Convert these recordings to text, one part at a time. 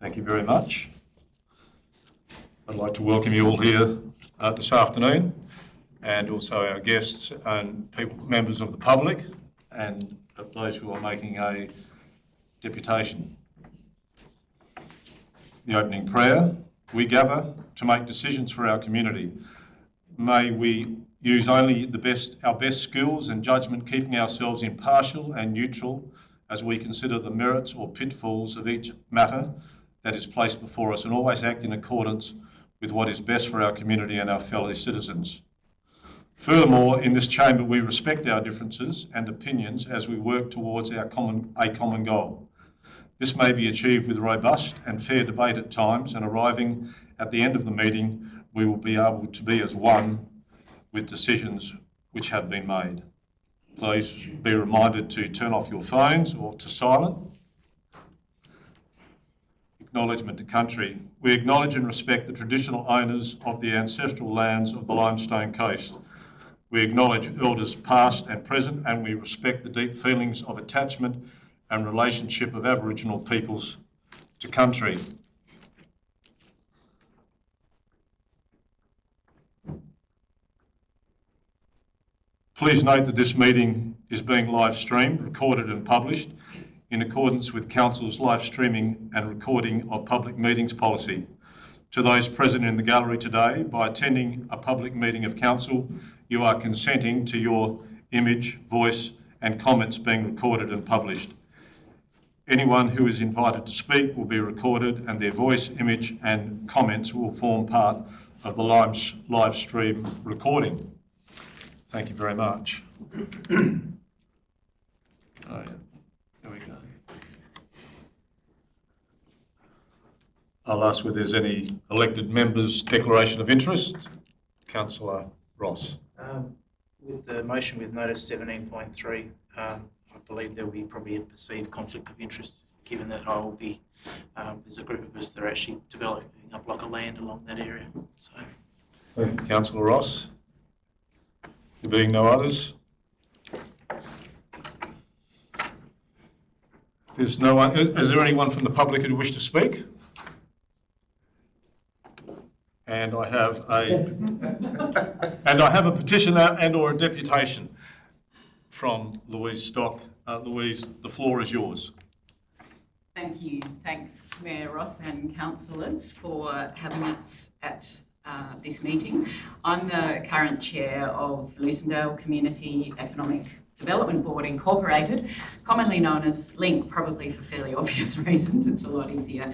Thank you very much. I'd like to welcome you all here this afternoon, and also our guests and members of the public and those who are making a deputation. The opening prayer: we gather to make decisions for our community. May we use only our best skills and judgment, keeping ourselves impartial and neutral as we consider the merits or pitfalls of each matter that is placed before us, and always act in accordance with what is best for our community and our fellow citizens. Furthermore, in this chamber, we respect our differences and opinions as we work towards a common goal. This may be achieved with robust and fair debate at times, and arriving at the end of the meeting, we will be able to be as one with decisions which have been made. Please be reminded to turn off your phones or to silent. Acknowledgement to country. We acknowledge and respect the traditional owners of the ancestral lands of the Limestone Coast. We acknowledge elders past and present, and we respect the deep feelings of attachment and relationship of Aboriginal peoples to country. Please note that this meeting is being live streamed, recorded and published in accordance with Council's live streaming and recording of public meetings policy. To those present in the gallery today, by attending a public meeting of Council, you are consenting to your image, voice and comments being recorded and published. Anyone who is invited to speak will be recorded, and their voice, image and comments will form part of the live stream recording. Thank you very much. There we go. I'll ask whether there's any elected members' declaration of interest. Councillor Ross. With the motion with notice 17.3, I believe there will be probably a perceived conflict of interest, given that I will be, there's a group of us that are actually developing a block of land along that area. So, thank you, Councillor Ross. There being no others, there's no one. Is there anyone from the public who wish to speak? And I have a petition and/or a deputation from Louise Stock. Louise, the floor is yours. Thank you. Thanks, Mayor Ross and councillors, for having us at this meeting. I'm the current chair of Lucindale Community Economic Development Board Incorporated, commonly known as LINK, probably for fairly obvious reasons. It's a lot easier.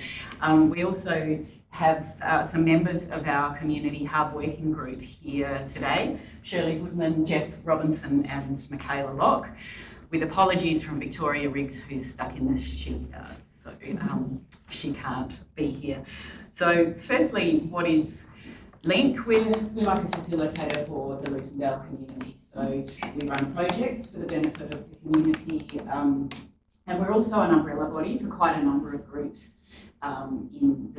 We also have some members of our Community Hub Working Group here today: Shirley Goodman, Jeff Robinson and Michaela Locke, with apologies from Victoria Riggs, who's stuck in the shipyard, so she can't be here. So firstly, what is LINK? We're like a facilitator for the Lucindale community. So we run projects for the benefit of the community, and we're also an umbrella body for quite a number of groups in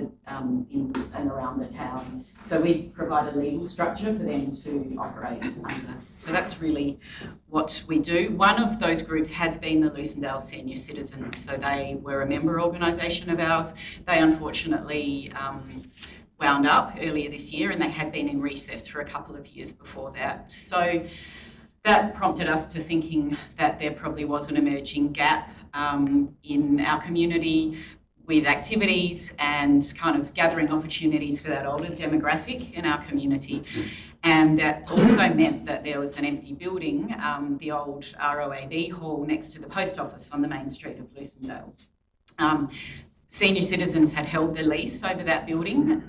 and around the town. So we provide a legal structure for them to operate under. So that's really what we do. One of those groups has been the Lucindale Senior Citizens. So they were a member organisation of ours. They unfortunately wound up earlier this year, and they had been in recess for a couple of years before that. So that prompted us to thinking that there probably was an emerging gap in our community with activities and kind of gathering opportunities for that older demographic in our community. And that also meant that there was an empty building, the old ROAB hall next to the post office on the main street of Lucindale. Senior citizens had held the lease over that building.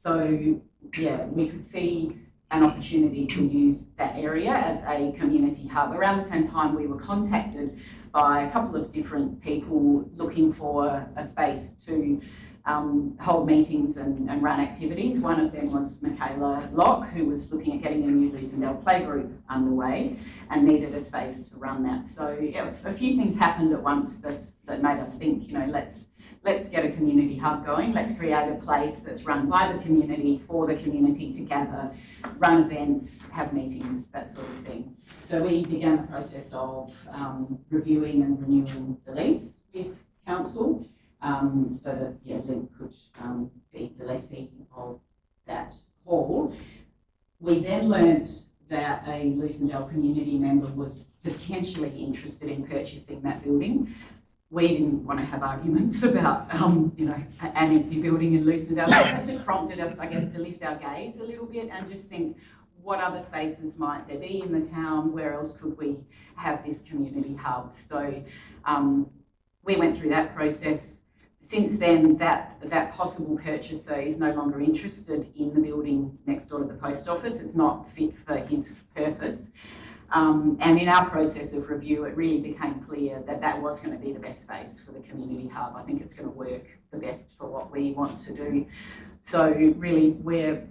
So yeah, we could see an opportunity to use that area as a community hub. Around the same time, we were contacted by a couple of different people looking for a space to hold meetings and run activities. One of them was Michaela Locke, who was looking at getting a new Lucindale playgroup underway and needed a space to run that. So yeah, a few things happened at once that made us think, you know, let's get a community hub going. Let's create a place that's run by the community, for the community to gather, run events, have meetings, that sort of thing. So we began the process of reviewing and renewing the lease with council, so that Link could be the lessee of that hall. We then learnt that a Lucindale community member was potentially interested in purchasing that building. We didn't want to have arguments about, an empty building in Lucindale. So that just prompted us, I guess, to lift our gaze a little bit and just think, what other spaces might there be in the town? Where else could we have this community hub? So we went through that process. Since then, that possible purchaser is no longer interested in the building next door to the post office. It's not fit for his purpose. And in our process of review, it really became clear that that was going to be the best space for the community hub. I think it's going to work the best for what we want to do. So really, we're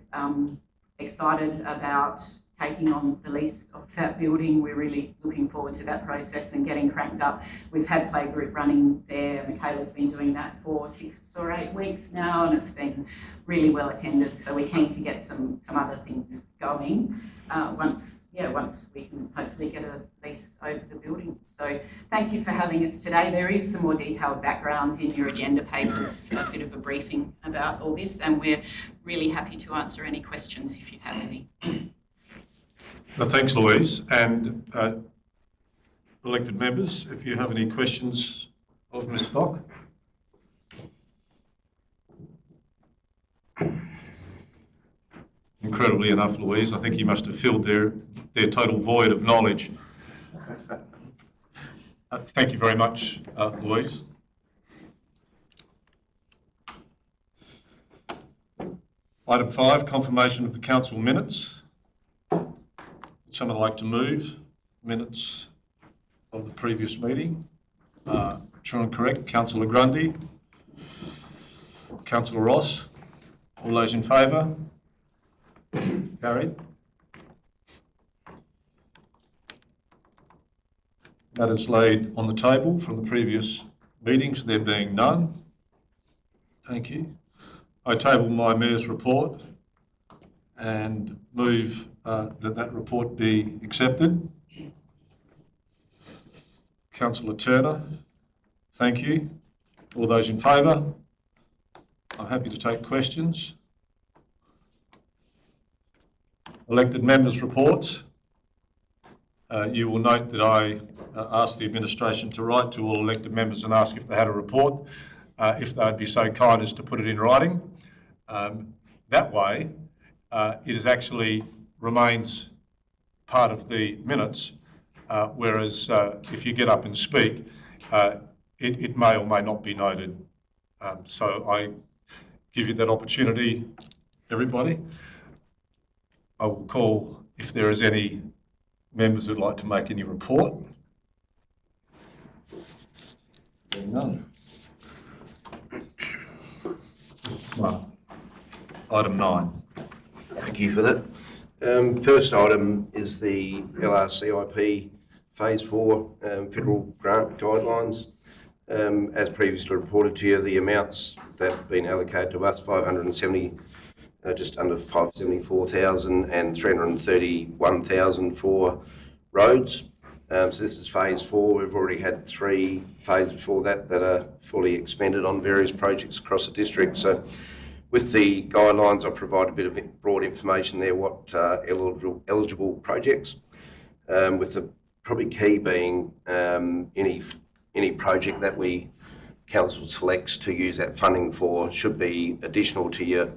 excited about taking on the lease of that building. We're really looking forward to that process and getting cranked up. We've had playgroup running there. Michaela's been doing that for 6 or 8 weeks now, and it's been really well attended. So we're keen to get some other things going once we can hopefully get a lease over the building. So thank you for having us today. There is some more detailed background in your agenda papers, a bit of a briefing about all this, and we're really happy to answer any questions if you have any. Well, thanks, Louise. And elected members, if you have any questions of Ms. Stock. Incredibly enough, Louise, I think you must have filled their total void of knowledge. Thank you very much, Louise. Item 5, confirmation of the council minutes. Would someone like to move minutes of the previous meeting? True and correct. Councillor Grundy. Councillor Ross. All those in favour? Carried. Matters laid on the table from the previous meetings, there being none. Thank you. I table my Mayor's report and move that report be accepted. Councillor Turner, thank you. All those in favour? I'm happy to take questions. Elected members' reports. You will note that I asked the administration to write to all elected members and ask if they had a report, if they would be so kind as to put it in writing. That way, it is actually remains part of the minutes, whereas if you get up and speak, it may or may not be noted. So I give you that opportunity, everybody. I will call if there is any members who'd like to make any report. None. Item 9. Thank you for that. First item is the LRCIP Phase 4 federal grant guidelines. As previously reported to you, the amounts that have been allocated to us, just under 574,000 and 331,000 for roads. So this is phase 4. We've already had 3 phases before that are fully expended on various projects across the district. So with the guidelines, I'll provide a bit of broad information there, what eligible projects, with the probably key being any project that council selects to use that funding for should be additional to your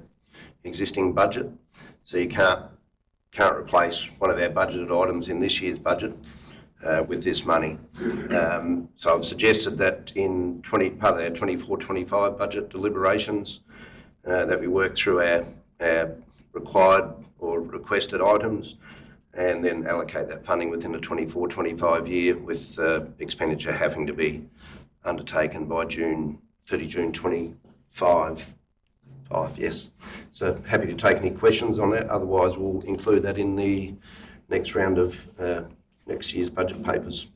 existing budget. So you can't replace one of our budgeted items in this year's budget with this money. So I've suggested that in part of our 24-25 budget deliberations that we work through our required or requested items and then allocate that funding within the 24-25 year, with expenditure having to be undertaken by 30 June 25. Yes. So happy to take any questions on that. Otherwise, we'll include that in the next round of next year's budget papers.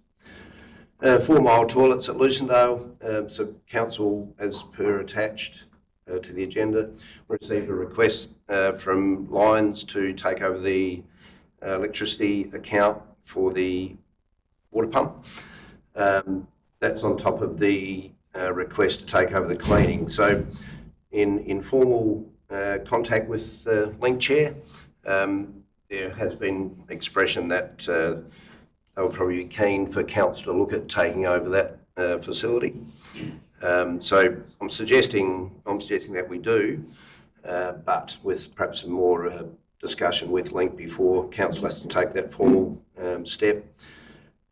4 mile toilets at Lucindale. So council, as per attached to the agenda, received a request from Lions to take over the electricity account for the water pump. That's on top of the request to take over the cleaning. So in informal contact with the Link Chair, there has been expression that they will probably be keen for council to look at taking over that facility. So I'm suggesting that we do, but with perhaps some more discussion with Link before council has to take that formal step.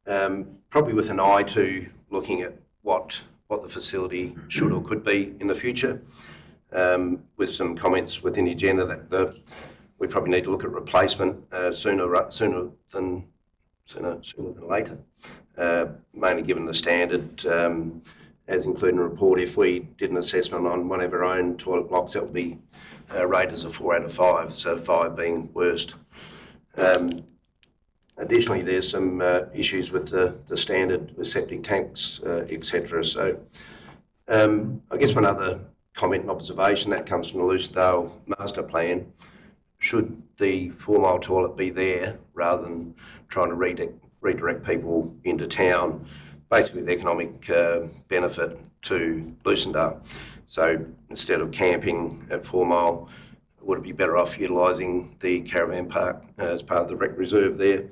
Probably with an eye to looking at what the facility should or could be in the future, with some comments within the agenda that we probably need to look at replacement sooner than later. Mainly given the standard, as included in the report, if we did an assessment on one of our own toilet blocks, that would be rated as a 4 out of 5, so 5 being worst. Additionally, there's some issues with the standard with septic tanks, etc. So I guess one other comment and observation that comes from the Lucendale master plan: should the 4 mile toilet be there rather than trying to redirect people into town, basically the economic benefit to Lucendale. So instead of camping at 4 mile, would it be better off utilising the caravan park as part of the rec reserve there,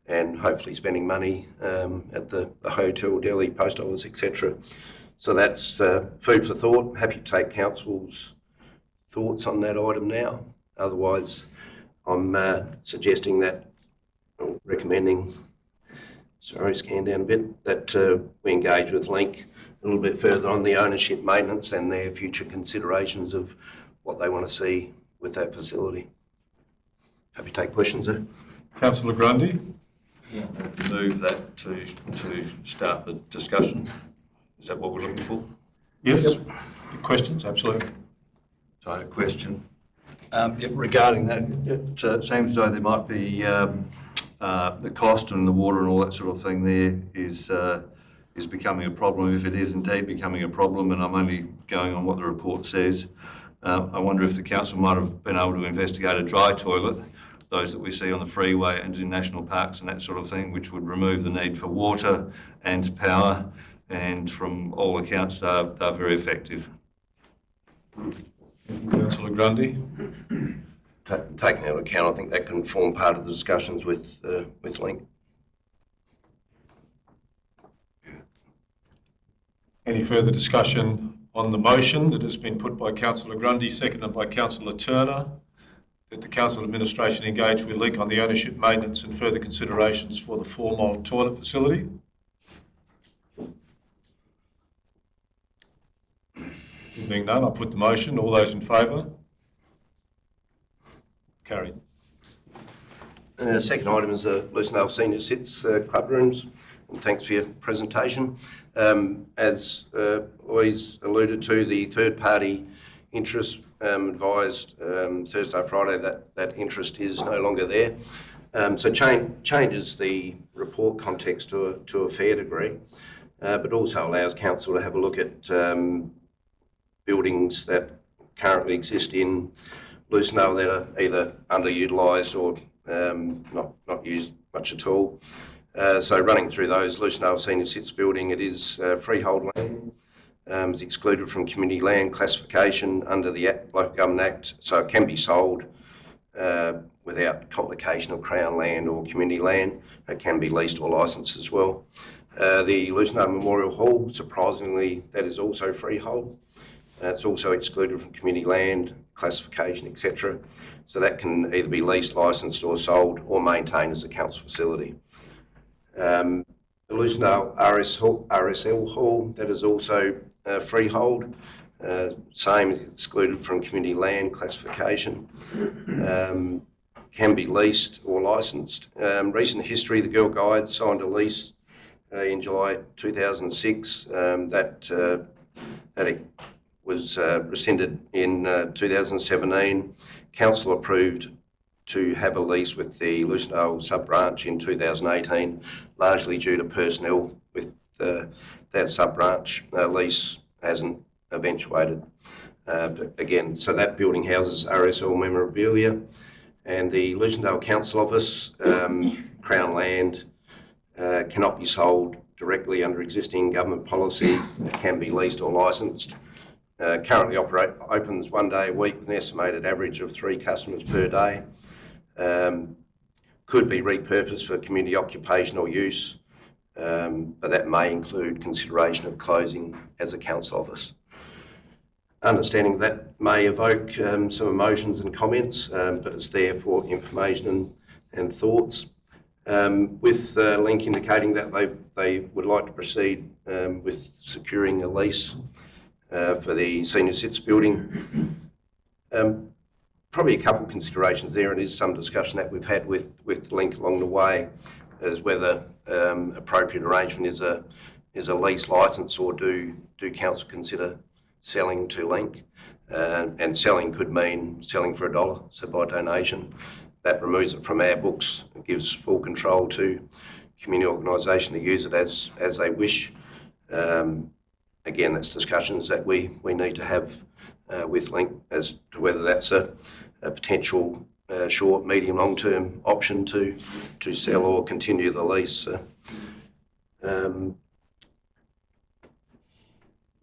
and hopefully spending money at the hotel, deli, post office, etc. So that's food for thought. Happy to take council's thoughts on that item now. Otherwise, I'm suggesting that, or recommending, sorry, scan down a bit, that we engage with Link a little bit further on the ownership, maintenance and their future considerations of what they want to see with that facility. Happy to take questions there. Councillor Grundy. Move that to start the discussion. Is that what we're looking for? Yes. Yep. Questions? Absolutely. So I had a question. Regarding that, it seems as though there might be the cost and the water and all that sort of thing there is becoming a problem, if it is indeed becoming a problem, and I'm only going on what the report says. I wonder if the council might have been able to investigate a dry toilet, those that we see on the freeway and in national parks and that sort of thing, which would remove the need for water and power, and from all accounts they're very effective. Councillor Grundy. Taking that into account, I think that can form part of the discussions with Link. Any further discussion on the motion that has been put by Councillor Grundy, seconded by Councillor Turner, that the council administration engage with Link on the ownership, maintenance and further considerations for the 4 mile toilet facility? Being none, I'll put the motion. All those in favour? Carried. The second item is the Lucendale Senior Sits Club Rooms. And thanks for your presentation. As Louise alluded to, the third-party interest advised Thursday, Friday that interest is no longer there. So changes the report context to a fair degree, but also allows council to have a look at buildings that currently exist in Lucendale that are either underutilised or not used much at all. So running through those, Lucendale Senior Sits building, it is freehold land. It's excluded from community land classification under the Local Government Act, so it can be sold without complication of Crown land or community land. It can be leased or licensed as well. The Lucendale Memorial Hall, surprisingly, that is also freehold. It's also excluded from community land classification, etc. So that can either be leased, licensed or sold or maintained as a council facility. The Lucendale RSL Hall, that is also freehold, same, excluded from community land classification, can be leased or licensed. Recent history, the Girl Guides signed a lease in July 2006. That was rescinded in 2017. Council approved to have a lease with the Lucendale sub-branch in 2018, largely due to personnel with that sub-branch. Lease hasn't eventuated. But again, so that building houses RSL memorabilia, and the Lucendale Council Office, Crown land, cannot be sold directly under existing government policy can be leased or licensed. Currently opens 1 day a week with an estimated average of 3 customers per day. Could be repurposed for community occupational use, but that may include consideration of closing as a council office. Understanding that may evoke some emotions and comments, but it's there for information and thoughts. With Link indicating that they would like to proceed with securing a lease for the Senior Cits building. Probably a couple of considerations there, and is some discussion that we've had with Link along the way, as whether appropriate arrangement is a lease licence, or do council consider selling to Link? And selling could mean selling for $1, so by donation. That removes it from our books. It gives full control to community organisation to use it as they wish. Again, that's discussions that we need to have with Link as to whether that's a potential short, medium, long-term option to sell or continue the lease.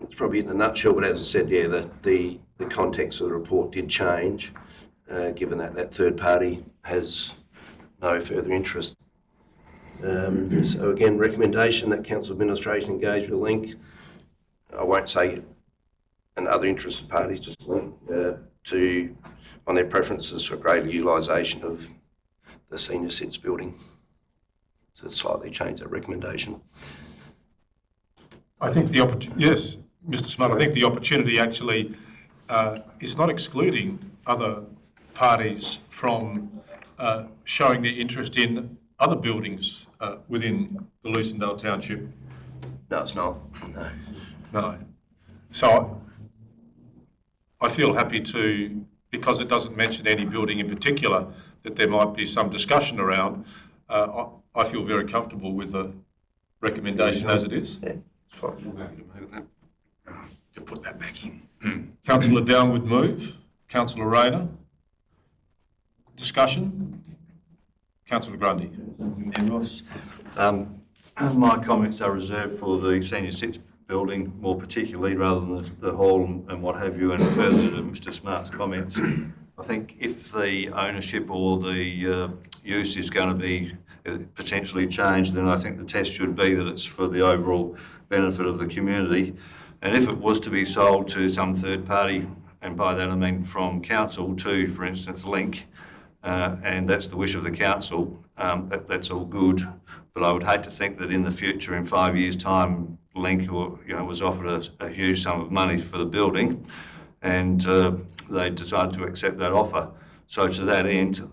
It's probably in a nutshell, but as I said, yeah, the context of the report did change, given that third party has no further interest. So again, recommendation that council administration engage with Link. I won't say and other interested parties, just Link, on their preferences for greater utilisation of the Senior Cits building. So slightly change that recommendation. I think yes, Mr. Smart, I think the opportunity actually is not excluding other parties from showing their interest in other buildings within the Lucindale Township. No, it's not. No. So I feel happy to, because it doesn't mention any building in particular that there might be some discussion around, I feel very comfortable with the recommendation as it is. Yeah, it's fine. I'm happy to move that, to put that back in. Councillor Down would move. Councillor Rayner. Discussion? Councillor Grundy. Ross. My comments are reserved for the Senior Cits building more particularly, rather than the hall and what have you, and further to Mr. Smart's comments. I think if the ownership or the use is going to be potentially changed, then I think the test should be that it's for the overall benefit of the community. And if it was to be sold to some third party, and by that I mean from council to, for instance, Link, and that's the wish of the council, that's all good. But I would hate to think that in the future, in 5 years' time, Link was offered a huge sum of money for the building, and they decided to accept that offer. So to that end,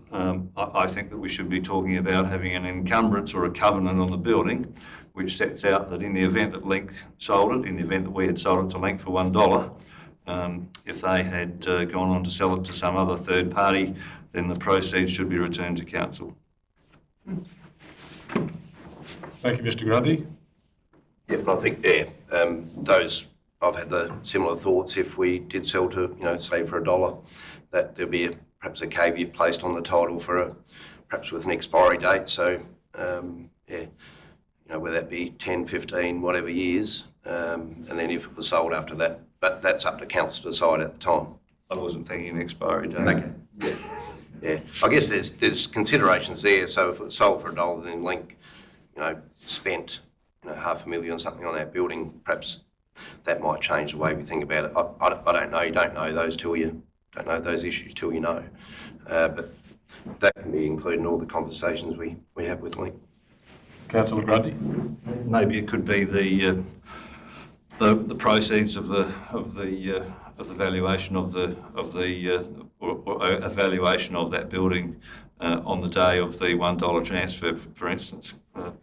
I think that we should be talking about having an encumbrance or a covenant on the building, which sets out that in the event that Link sold it, in the event that we had sold it to Link for $1, if they had gone on to sell it to some other third party, then the proceeds should be returned to council. Thank you, Mr. Grundy. Yeah, but I think, I've had the similar thoughts. If we did sell to, say for $1, that there'd be perhaps a caveat placed on the title for perhaps with an expiry date. So, whether that be 10, 15, whatever years, and then if it was sold after that, but that's up to council to decide at the time. I wasn't thinking expiry date. Okay. Yeah. I guess there's considerations there. So if it was sold for $1, then Link, spent $500,000 or something on that building, perhaps that might change the way we think about it. I don't know. You don't know those till you don't know those issues till you know. But that can be included in all the conversations we have with Link. Councillor Grundy. Maybe it could be the proceeds of the valuation of or a valuation of that building on the day of the $1 transfer, for instance,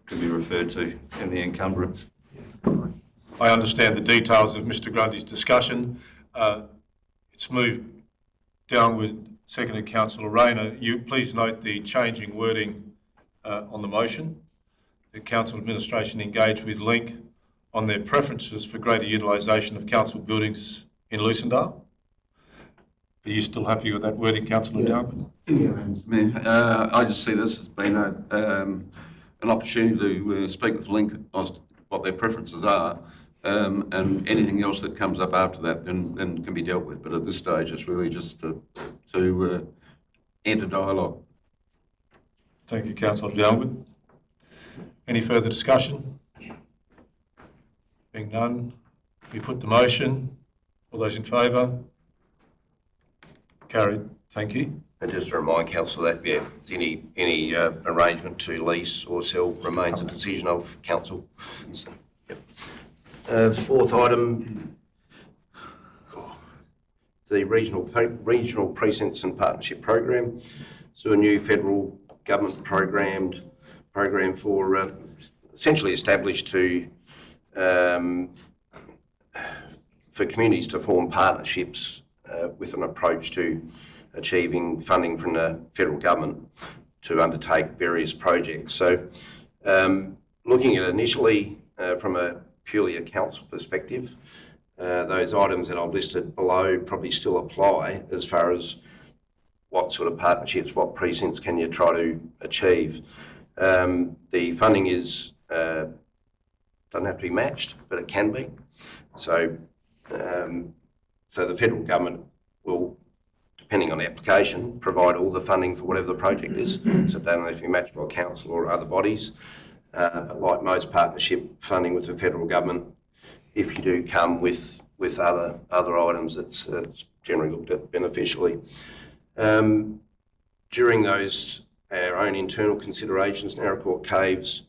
could be referred to in the encumbrance. I understand the details of Mr. Grundy's discussion. It's moved downward. Seconded Councillor Rayner. You please note the changing wording on the motion. The council administration engage with Link on their preferences for greater utilisation of council buildings in Lucindale. Are you still happy with that wording, Councillor Down? Yeah, Mayor. I just see this as being an opportunity to speak with Link what their preferences are, and anything else that comes up after that then can be dealt with. But at this stage, it's really just to enter dialogue. Thank you, Councillor Gilbert. Any further discussion? Being none, we put the motion. All those in favour? Carried. Thank you. And just to remind council that, yeah, any arrangement to lease or sell remains a decision of council. So, yep. Fourth item, the regional precincts and partnership program. So a new federal government program for essentially established to for communities to form partnerships with an approach to achieving funding from the federal government to undertake various projects. So looking at initially from a purely a council perspective, those items that I've listed below probably still apply as far as what sort of partnerships, what precincts can you try to achieve. The funding is doesn't have to be matched, but it can be. So, so the federal government will, depending on the application, provide all the funding for whatever the project is. So it doesn't have to be matched by council or other bodies. But like most partnership funding with the federal government, if you do come with other items, it's generally looked at beneficially. During those our own internal considerations, Naracoorte Caves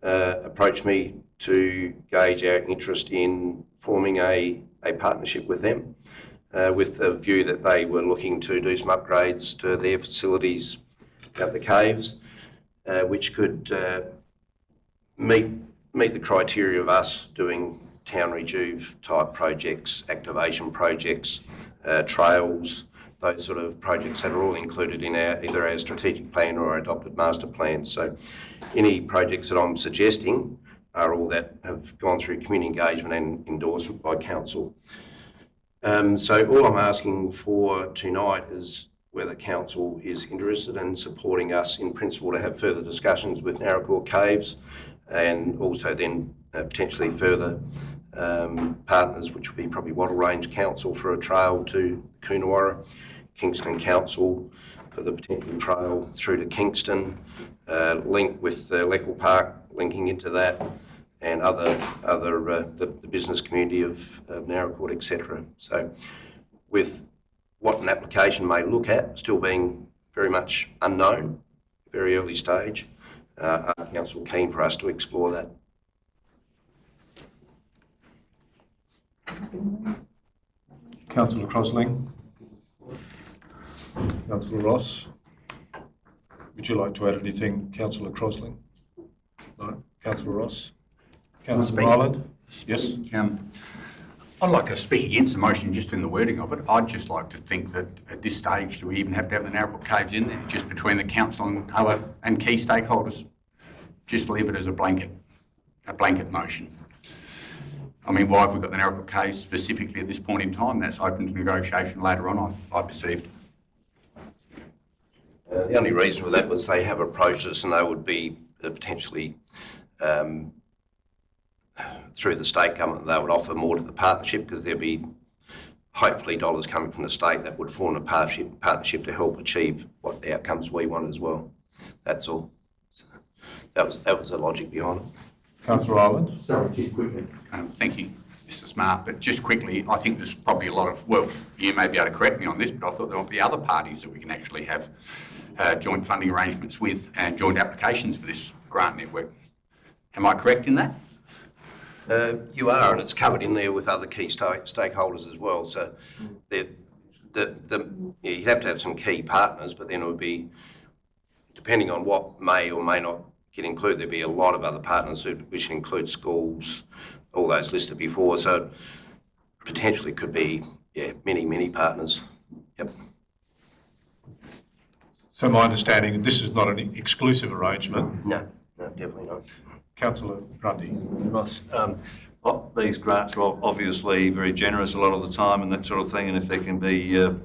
approached me to gauge our interest in forming a partnership with them, with the view that they were looking to do some upgrades to their facilities at the caves, which could meet the criteria of us doing town rejuve type projects, activation projects, trails, those sort of projects that are all included in either our strategic plan or our adopted master plan. So any projects that I'm suggesting are all that have gone through community engagement and endorsement by council. So all I'm asking for tonight is whether council is interested in supporting us in principle to have further discussions with Naracoorte Caves, and also then potentially further partners, which would be probably Wattle Range Council for a trail to Coonawarra, Kingston Council for the potential trail through to Kingston, link with Leckle Park, linking into that, and the business community of Naracoorte, etc. So with what an application may look at, still being very much unknown, very early stage, are council keen for us to explore that? Councillor Crosling. Councillor Ross. Would you like to add anything, Councillor Crosling? No. Councillor Ross. Councillor Ireland. Yes. I'd like to speak against the motion just in the wording of it. I'd just like to think that at this stage, do we even have to have the Naracoorte Caves in there, just between the council and key stakeholders? Just leave it as a blanket motion. I mean, why have we got the Naracoorte Caves specifically at this point in time? That's open to negotiation later on, I perceived. The only reason for that was they have approached us and they would be potentially through the state government, they would offer more to the partnership because there'd be hopefully dollars coming from the state that would form a partnership to help achieve what the outcomes we want as well. That's all. So that was the logic behind it. Councillor Ireland. Sorry, just quickly. Thank you, Mr. Smart. But just quickly, I think there's probably a lot of, well, you may be able to correct me on this, but I thought there might be other parties that we can actually have joint funding arrangements with and joint applications for this grant network. Am I correct in that? You are, and it's covered in there with other key stakeholders as well. So you'd have to have some key partners, but then it would be, depending on what may or may not get included, there'd be a lot of other partners which include schools, all those listed before. So potentially could be, many partners. Yep. So my understanding, this is not an exclusive arrangement. No, definitely not. Councillor Grundy. Ross, these grants are obviously very generous a lot of the time and that sort of thing, and if there can be an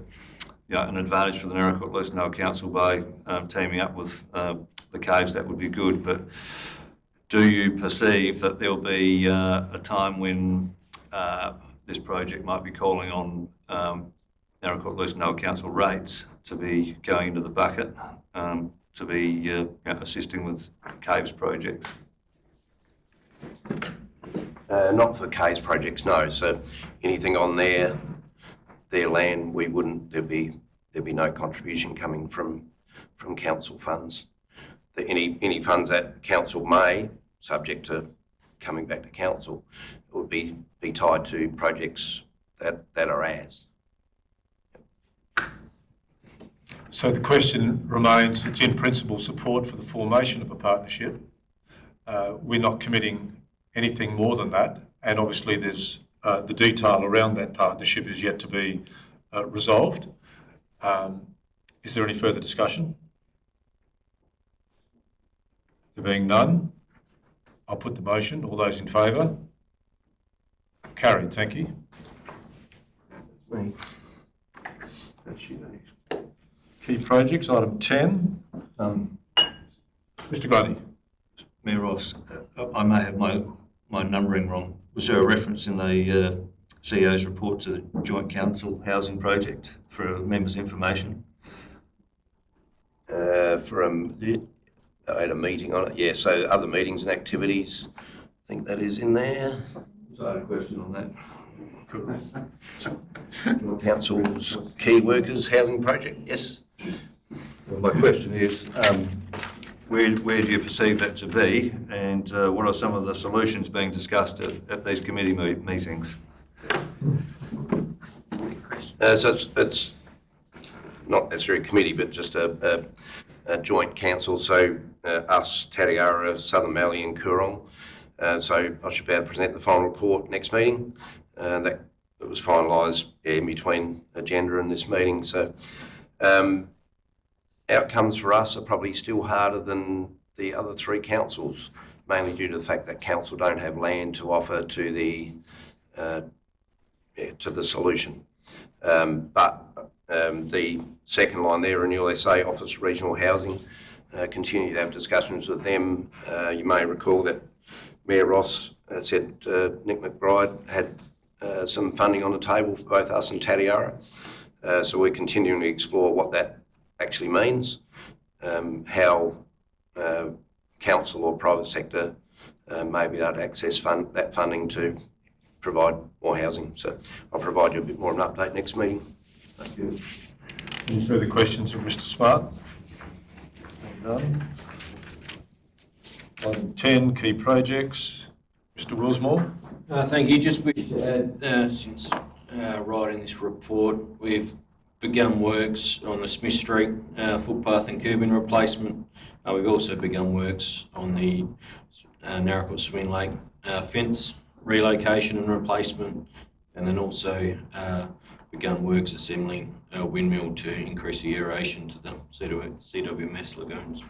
advantage for the Naracoorte-Lucindale Council by teaming up with the caves, that would be good. But do you perceive that there'll be a time when this project might be calling on Naracoorte Lucindale Council rates to be going into the bucket, to be assisting with caves projects? Not for caves projects, no. So anything on their land, we wouldn't. There'd be no contribution coming from council funds. Any funds that council may, subject to coming back to council, would be tied to projects that are ours. So the question remains, it's in principle support for the formation of a partnership. We're not committing anything more than that, and obviously there's the detail around that partnership is yet to be resolved. Is there any further discussion? There being none, I'll put the motion. All those in favour? Carried, thank you. Key projects, item 10. Mr Grundy. Mayor Ross, I may have my numbering wrong. Was there a reference in the CEO's report to the Joint Council Housing Project for members' information? I had a meeting on it, yeah, so other meetings and activities, I think that is in there. So I had a question on that. Council's key workers housing project, yes. Well, my question is, where do you perceive that to be, and what are some of the solutions being discussed at these committee meetings? So it's not necessarily a committee, but just a joint council. So us, Tatiara, Southern Mallee and Coorong. So I should be able to present the final report next meeting. That it was finalised in between agenda and this meeting. So outcomes for us are probably still harder than the other three councils, mainly due to the fact that council don't have land to offer to the solution. But the second line there, Renewal SA, Office of Regional Housing, continue to have discussions with them. You may recall that Mayor Ross said Nick McBride had some funding on the table for both us and Tatiara. So we're continuing to explore what that actually means, how council or private sector may be able to access that funding to provide more housing. So I'll provide you a bit more of an update next meeting. Thank you. Any further questions of Mr Smart? None. Item 10, key projects. Mr Willsmore. Thank you. Just wish to add, since writing this report, we've begun works on the Smith Street footpath and curbing replacement. We've also begun works on the Naracoorte Swing Lake fence relocation and replacement, and then also begun works assembling a windmill to increase the aeration to the CWMS lagoons.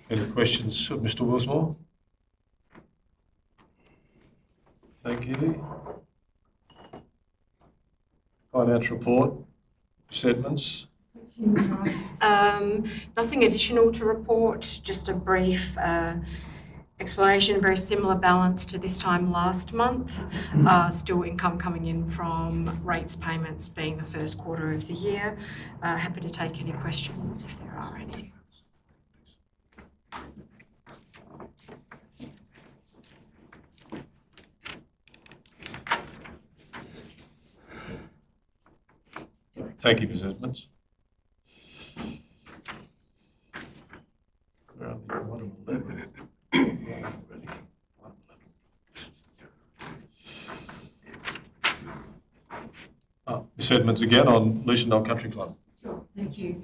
Any questions of Mr Willsmore? Thank you. Financial report, Ms Edmonds. Thank you, Ross. Nothing additional to report, just a brief explanation, very similar balance to this time last month. Still income coming in from rates payments being the first quarter of the year. Happy to take any questions if there are any. Thank you, Ms Edmonds. Where are we? 111. Ms Edmonds again on Lucindale Country Club. Thank you.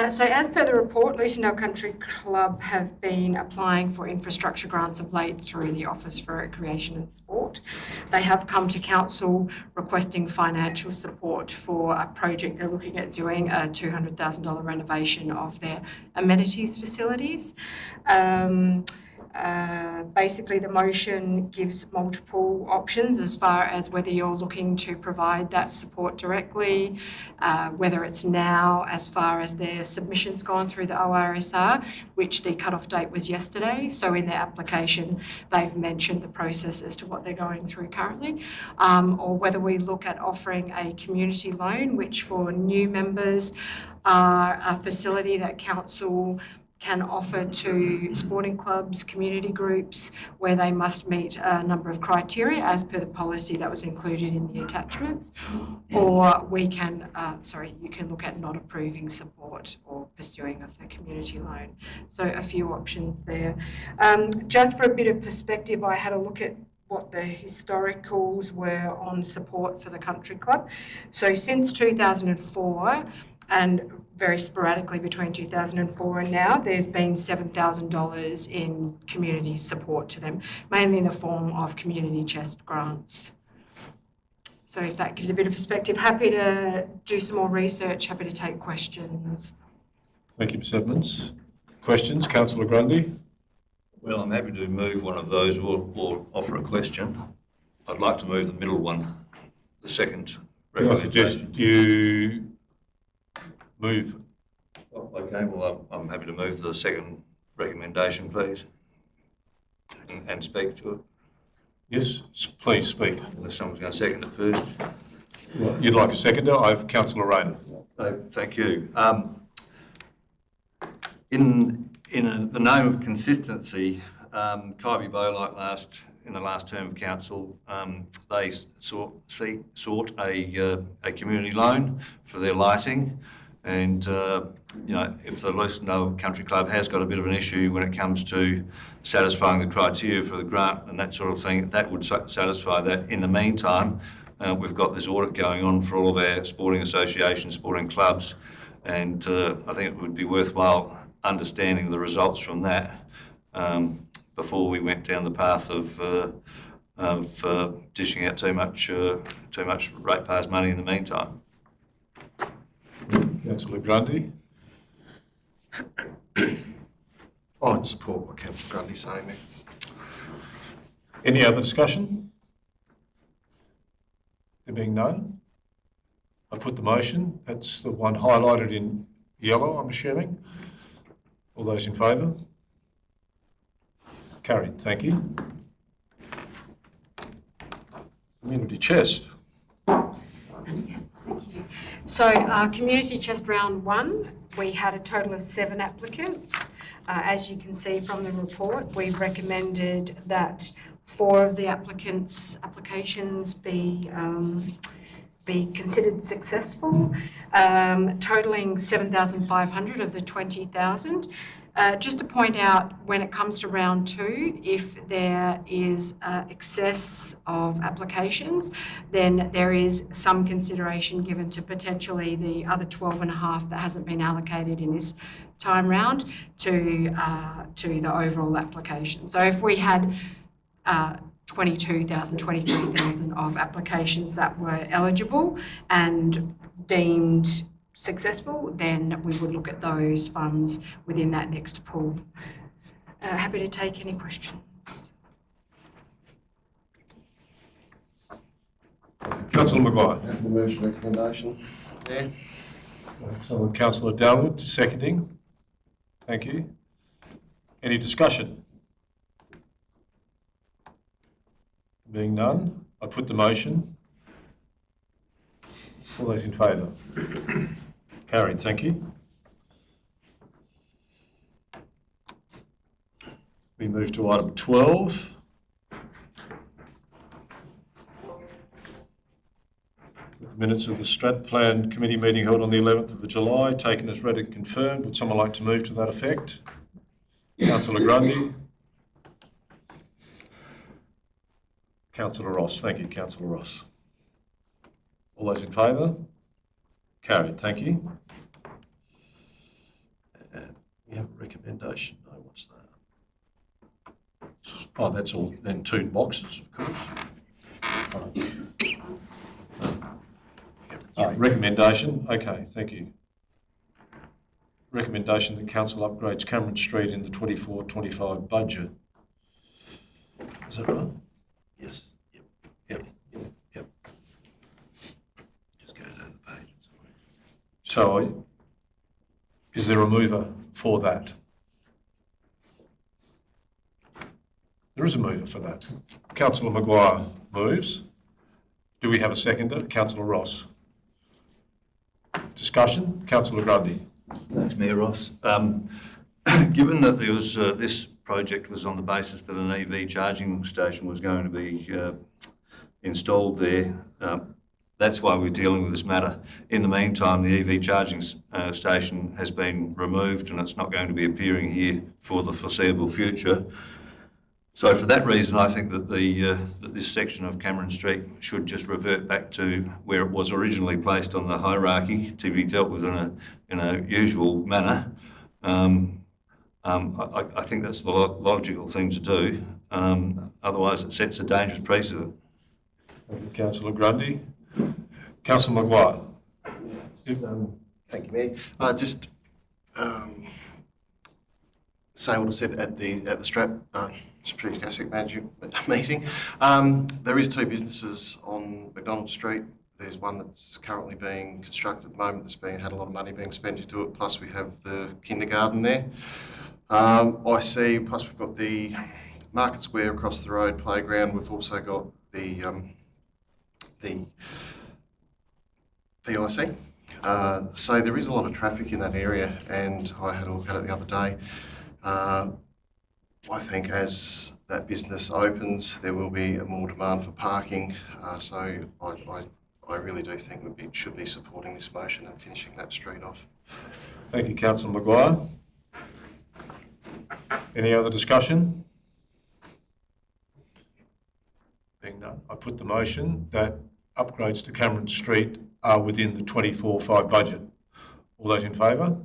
So as per the report, Lucindale Country Club have been applying for infrastructure grants of late through the Office for Recreation and Sport. They have come to council requesting financial support for a project they're looking at doing, a $200,000 renovation of their amenities facilities. Basically, the motion gives multiple options as far as whether you're looking to provide that support directly, whether it's now as far as their submissions gone through the ORSR, which the cut-off date was yesterday. So in their application, they've mentioned the process as to what they're going through currently, or whether we look at offering a community loan, which for new members are a facility that council can offer to sporting clubs, community groups, where they must meet a number of criteria as per the policy that was included in the attachments. Or we can, you can look at not approving support or pursuing of the community loan. So a few options there. Just for a bit of perspective, I had a look at what the historicals were on support for the country club. So since 2004, and very sporadically between 2004 and now, there's been $7,000 in community support to them, mainly in the form of community chest grants. So if that gives a bit of perspective, happy to do some more research, happy to take questions. Thank you, Ms Edmonds. Questions? Councillor Grundy? Well, I'm happy to move one of those or offer a question. I'd like to move the middle one, the second. Can I suggest you move? Okay, well, I'm happy to move the second recommendation, please, and speak to it. Yes, please speak. Unless someone's going to second it first. Well, you'd like a seconder? I have Councillor Rayner. Thank you. In the name of consistency, Kaiby Bolite in the last term of council, they sought a community loan for their lighting. And, if the Lucindale Country Club has got a bit of an issue when it comes to satisfying the criteria for the grant and that sort of thing, that would satisfy that. In the meantime, we've got this audit going on for all of our sporting associations, sporting clubs, and I think it would be worthwhile understanding the results from that before we went down the path of dishing out too much ratepayers' money in the meantime. Councillor Grundy? I'd support what Councillor Grundy's saying there. Any other discussion? There being none, I put the motion. That's the one highlighted in yellow, I'm assuming. All those in favour? Carried, thank you. Community chest. So community chest round 1, we had a total of 7 applicants. As you can see from the report, we recommended that 4 of the applications be considered successful, totaling 7,500 of the 20,000. Just to point out, when it comes to round 2, if there is excess of applications, then there is some consideration given to potentially the other 12.5 that hasn't been allocated in this time round to the overall application. So if we had 22,000, 23,000 of applications that were eligible and deemed successful, then we would look at those funds within that next pool. Happy to take any questions. Councillor Maguire. The motion recommendation there. So Councillor Dalwood seconding. Thank you. Any discussion? Being none, I put the motion. All those in favour? Carried, thank you. We move to item 12. Minutes of the Strat Plan Committee meeting held on the 11th of July, taken as read and confirmed. Would someone like to move to that effect? Councillor Grundy. Councillor Ross. Thank you, Councillor Ross. All those in favour? Carried, thank you. And we have a recommendation. No, what's that? Oh, that's all. Then 2 boxes, of course. Recommendation. Okay, thank you. Recommendation that council upgrades Cameron Street in the 24-25 budget. Is that right? Yes. Yep. Just go to the page. So is there a mover for that? There is a mover for that. Councillor Maguire moves. Do we have a seconder? Councillor Ross. Discussion? Councillor Grundy. Thanks, Mayor Ross. Given that there was, this project was on the basis that an EV charging station was going to be installed there, that's why we're dealing with this matter. In the meantime, the EV charging station has been removed and it's not going to be appearing here for the foreseeable future. So for that reason, I think that that this section of Cameron Street should just revert back to where it was originally placed on the hierarchy to be dealt with in a usual manner. I think that's the logical thing to do. Otherwise, it sets a dangerous precedent. Thank you, Councillor Grundy. Councillor Maguire. Thank you, Mayor. Just say what I said at the Strategic Asset Management meeting. There is two businesses on McDonald Street. There's one that's currently being constructed at the moment that's had a lot of money being spent into it, plus we have the kindergarten there. I see, plus we've got the Market Square across the road playground. We've also got the VIC. So there is a lot of traffic in that area, and I had a look at it the other day. I think as that business opens, there will be more demand for parking. So I really do think we should be supporting this motion and finishing that street off. Thank you, Councillor Maguire. Any other discussion? Being none, I put the motion that upgrades to Cameron Street are within the 24/5 budget. All those in favour?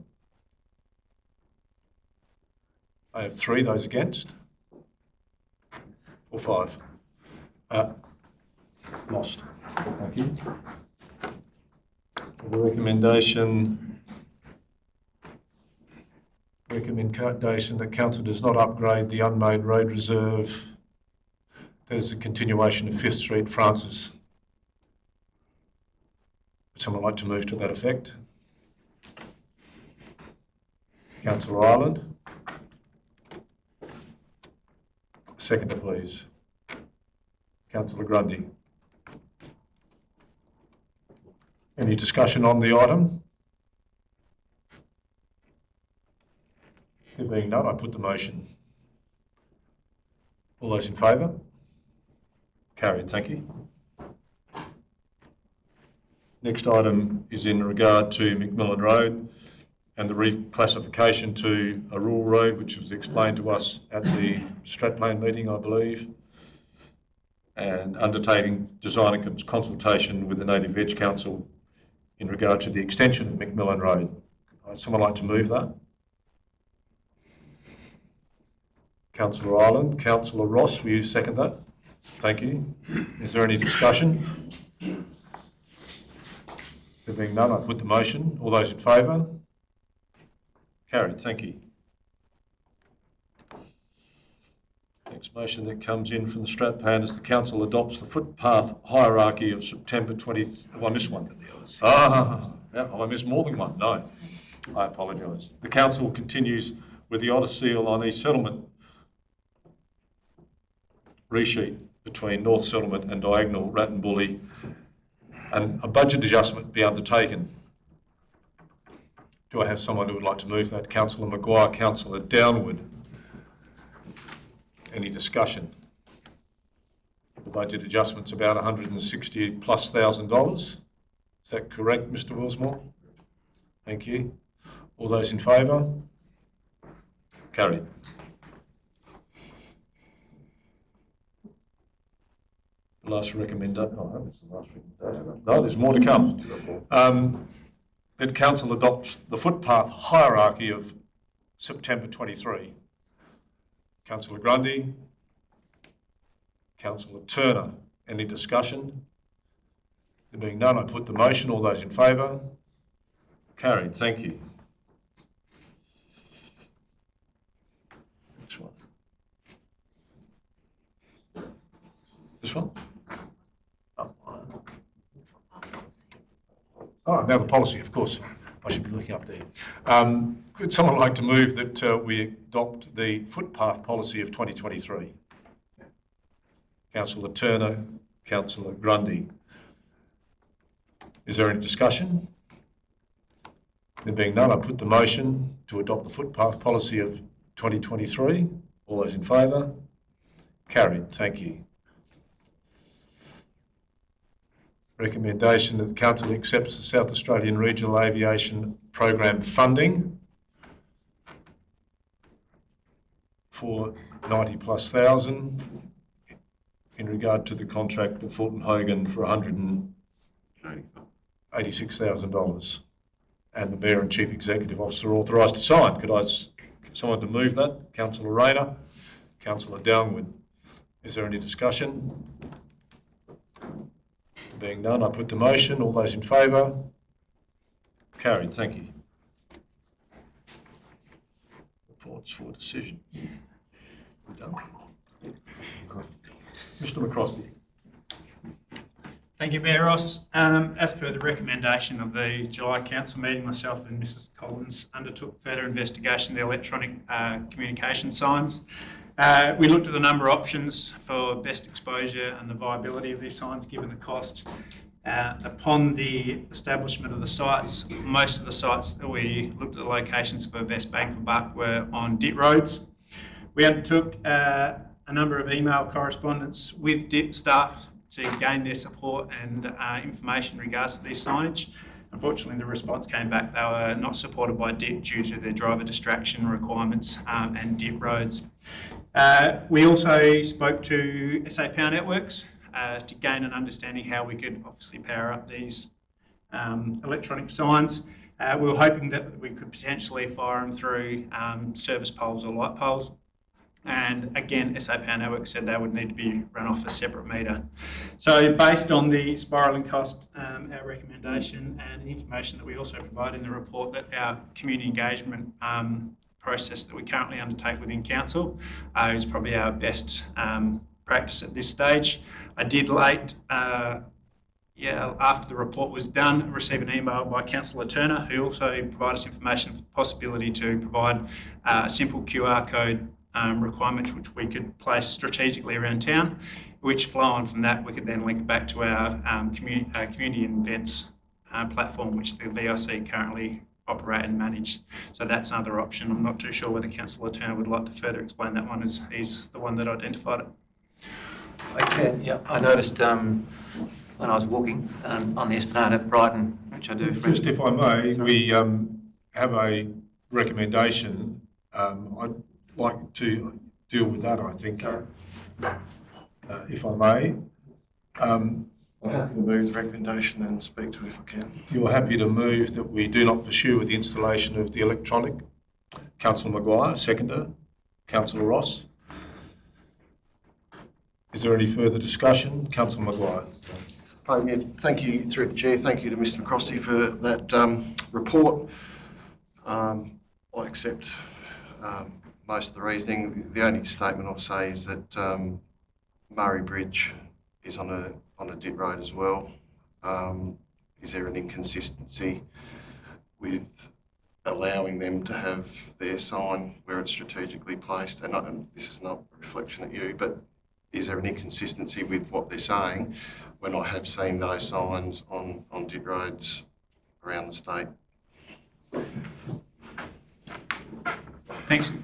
I have 3. Those against? Or 5? Lost. Thank you. The recommendation that council does not upgrade the unmade road reserve. There's a continuation of 5th Street, Francis. Would someone like to move to that effect? Councillor Ireland. Seconder, please. Councillor Grundy. Any discussion on the item? There being none, I put the motion. All those in favour? Carried, thank you. Next item is in regard to McMillan Road and the reclassification to a rural road, which was explained to us at the Stratplan meeting, I believe, and undertaking design and consultation with the Native Veg Council in regard to the extension of McMillan Road. Would someone like to move that? Councillor Ireland. Councillor Ross, will you second that? Thank you. Is there any discussion? There being none, I put the motion. All those in favour? Carried, thank you. Next motion that comes in from the Stratplan is the council adopts the footpath hierarchy of September 20th. Oh, I missed one. Yeah, I missed more than one. No, I apologise. The council continues with the Otter Seal on East Settlement resheet between North Settlement and Diagonal Rattenbully, and a budget adjustment be undertaken. Do I have someone who would like to move that? Councillor Maguire, Councillor Downward. Any discussion? The budget adjustment's about $160,000+. Is that correct, Mr. Willsmore? Thank you. All those in favour? Carried. The last recommendation. Oh, that's the last recommendation. No, there's more to come. That council adopts the footpath hierarchy of September 23. Councillor Grundy. Councillor Turner. Any discussion? There being none, I put the motion. All those in favour? Carried. Thank you. Next one. This one? Oh, now the policy, of course. I should be looking up there. Could someone like to move that we adopt the footpath policy of 2023? Councillor Turner, Councillor Grundy. Is there any discussion? There being none, I put the motion to adopt the footpath policy of 2023. All those in favour? Carried. Thank you. Recommendation that the Council accepts the South Australian Regional Aviation Program funding for 90+ thousand in regard to the contract of Fulton Hogan for $186,000, and the Mayor and Chief Executive Officer are authorised to sign. Could I ask someone to move that? Councillor Rayner, Councillor Downward. Is there any discussion? Being none, I put the motion. All those in favour? Carried. Thank you. Reports for decision. We're done. Mr McCroskey. Thank you, Mayor Ross. As per the recommendation of the July Council meeting, myself and Mrs Collins undertook further investigation of the electronic communication signs. We looked at a number of options for best exposure and the viability of these signs given the cost. Upon the establishment of the sites, most of the sites that we looked at the locations for best bang for buck were on DIT roads. We undertook a number of email correspondence with DIT staff to gain their support and information in regards to these signage. Unfortunately, the response came back they were not supported by DIT due to their driver distraction requirements and DIT roads. We also spoke to SA Power Networks to gain an understanding how we could obviously power up these electronic signs. We were hoping that we could potentially fire them through service poles or light poles. And again, SA Power Networks said they would need to be run off a separate meter. So based on the spiralling cost, our recommendation and the information that we also provide in the report, that our community engagement process that we currently undertake within council is probably our best practice at this stage. I did late, after the report was done, receive an email by Councillor Turner, who also provided us information of the possibility to provide a simple QR code requirement which we could place strategically around town, which flow on from that we could then link back to our community events platform, which the VIC currently operate and manage. So that's another option. I'm not too sure whether Councillor Turner would like to further explain that one, as he's the one that identified it. Okay, yeah, I noticed when I was walking on the Esplanade at Brighton, which I do. Just if I may, we have a recommendation. I'd like to deal with that, I think, if I may. I'm happy to move the recommendation and speak to it if I can. You're happy to move that we do not pursue with the installation of the electronic. Councillor Maguire, seconder. Councillor Ross. Is there any further discussion? Councillor Maguire. Thank you, through the chair, thank you to Mr McCroskey for that report. I accept most of the reasoning. The only statement I'll say is that Murray Bridge is on a DIT road as well. Is there an inconsistency with allowing them to have their sign where it's strategically placed? And this is not a reflection at you, but is there an inconsistency with what they're saying when I have seen those signs on DIT roads around the state?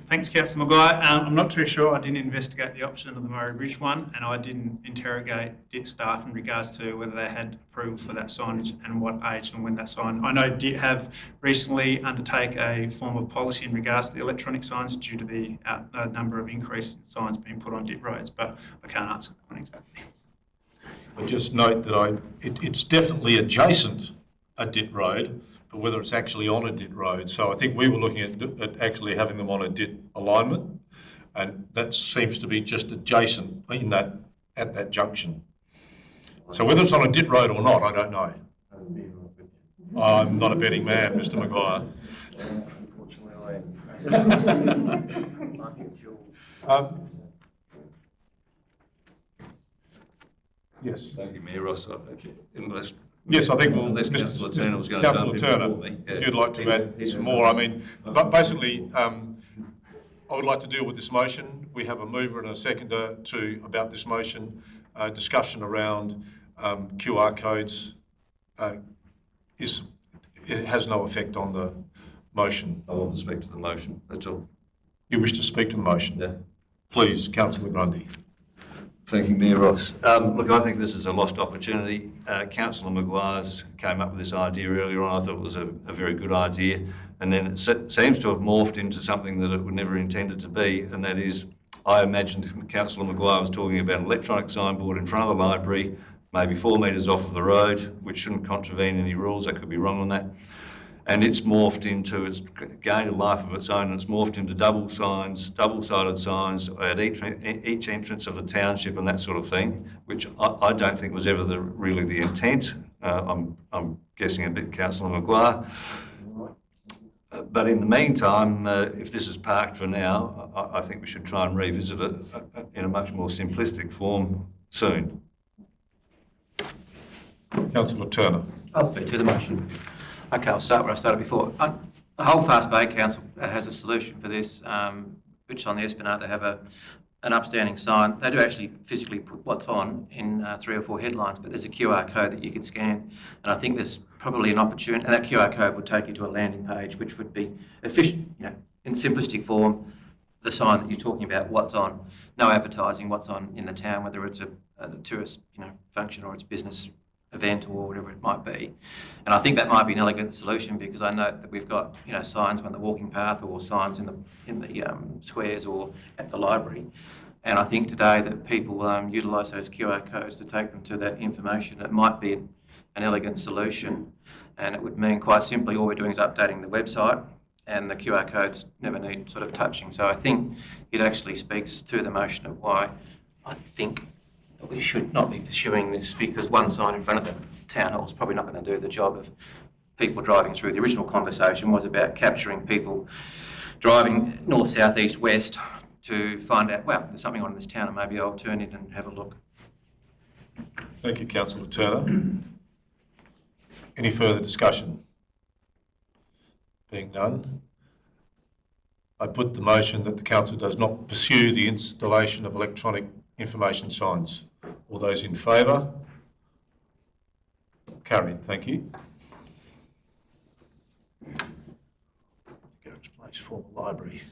Thanks, Councillor Maguire. I'm not too sure. I didn't investigate the option of the Murray Bridge one, and I didn't interrogate DIT staff in regards to whether they had approval for that signage and what age and when that sign. I know DIT have recently undertake a form of policy in regards to the electronic signs due to the number of increased signs being put on DIT roads, but I can't answer that one exactly. I just note that it's definitely adjacent a DIT road, but whether it's actually on a DIT road. So I think we were looking at actually having them on a DIT alignment, and that seems to be just adjacent in that at that junction. So whether it's on a DIT road or not, I don't know. I'm not a betting man, Mr Maguire. Unfortunately, I am. Yes. Thank you, Mayor Ross. Unless Yes, I think we'll. Unless Mr. Councillor Turner was going to Councillor jump in Turner, before me. if Yeah. you'd like to He- add he some has more, a- I mean, but basically, I would like to deal with this motion. We have a mover and a seconder about this motion. Discussion around QR codes it has no effect on the motion. I want to speak to the motion, that's all. You wish to speak to the motion? Yeah. Please, Councillor Grundy. Thank you, Mayor Ross. Look, I think this is a lost opportunity. Councillor Maguire's came up with this idea earlier on. I thought it was a very good idea. And then it seems to have morphed into something that it was never intended to be. And that is, I imagined Councillor Maguire was talking about an electronic signboard in front of the library, maybe 4 metres off of the road, which shouldn't contravene any rules. I could be wrong on that. And it's morphed into, it's gained a life of its own, and it's morphed into double-sided signs at each entrance of the township and that sort of thing, which I don't think was ever really the intent. I'm guessing a bit Councillor Maguire. But in the meantime, if this is parked for now, I think we should try and revisit it in a much more simplistic form soon. Councillor Turner. I'll speak to the motion. Okay, I'll start where I started before. The Holdfast Bay Council has a solution for this, which on the Esplanade they have an upstanding sign. They do actually physically put what's on in 3 or 4 headlines, but there's a QR code that you can scan, and I think there's probably an opportunity, and that QR code would take you to a landing page, which would be efficient, in simplistic form, the sign that you're talking about, what's on, no advertising, what's on in the town, whether it's a tourist, function or it's business event or whatever it might be. And I think that might be an elegant solution, because I know that we've got signs on the walking path or signs in the squares or at the library. And I think today that people utilise those QR codes to take them to that information. It might be an elegant solution, and it would mean quite simply all we're doing is updating the website, and the QR codes never need sort of touching. So I think it actually speaks to the motion of why I think that we should not be pursuing this, because one sign in front of the town hall is probably not going to do the job of people driving through. The original conversation was about capturing people driving north, south, east, west to find out, well, there's something on in this town and maybe I'll turn in and have a look. Thank you, Councillor Turner. Any further discussion? Being none, I put the motion that the council does not pursue the installation of electronic information signs. All those in favour? Carried, thank you. Garage Place former library.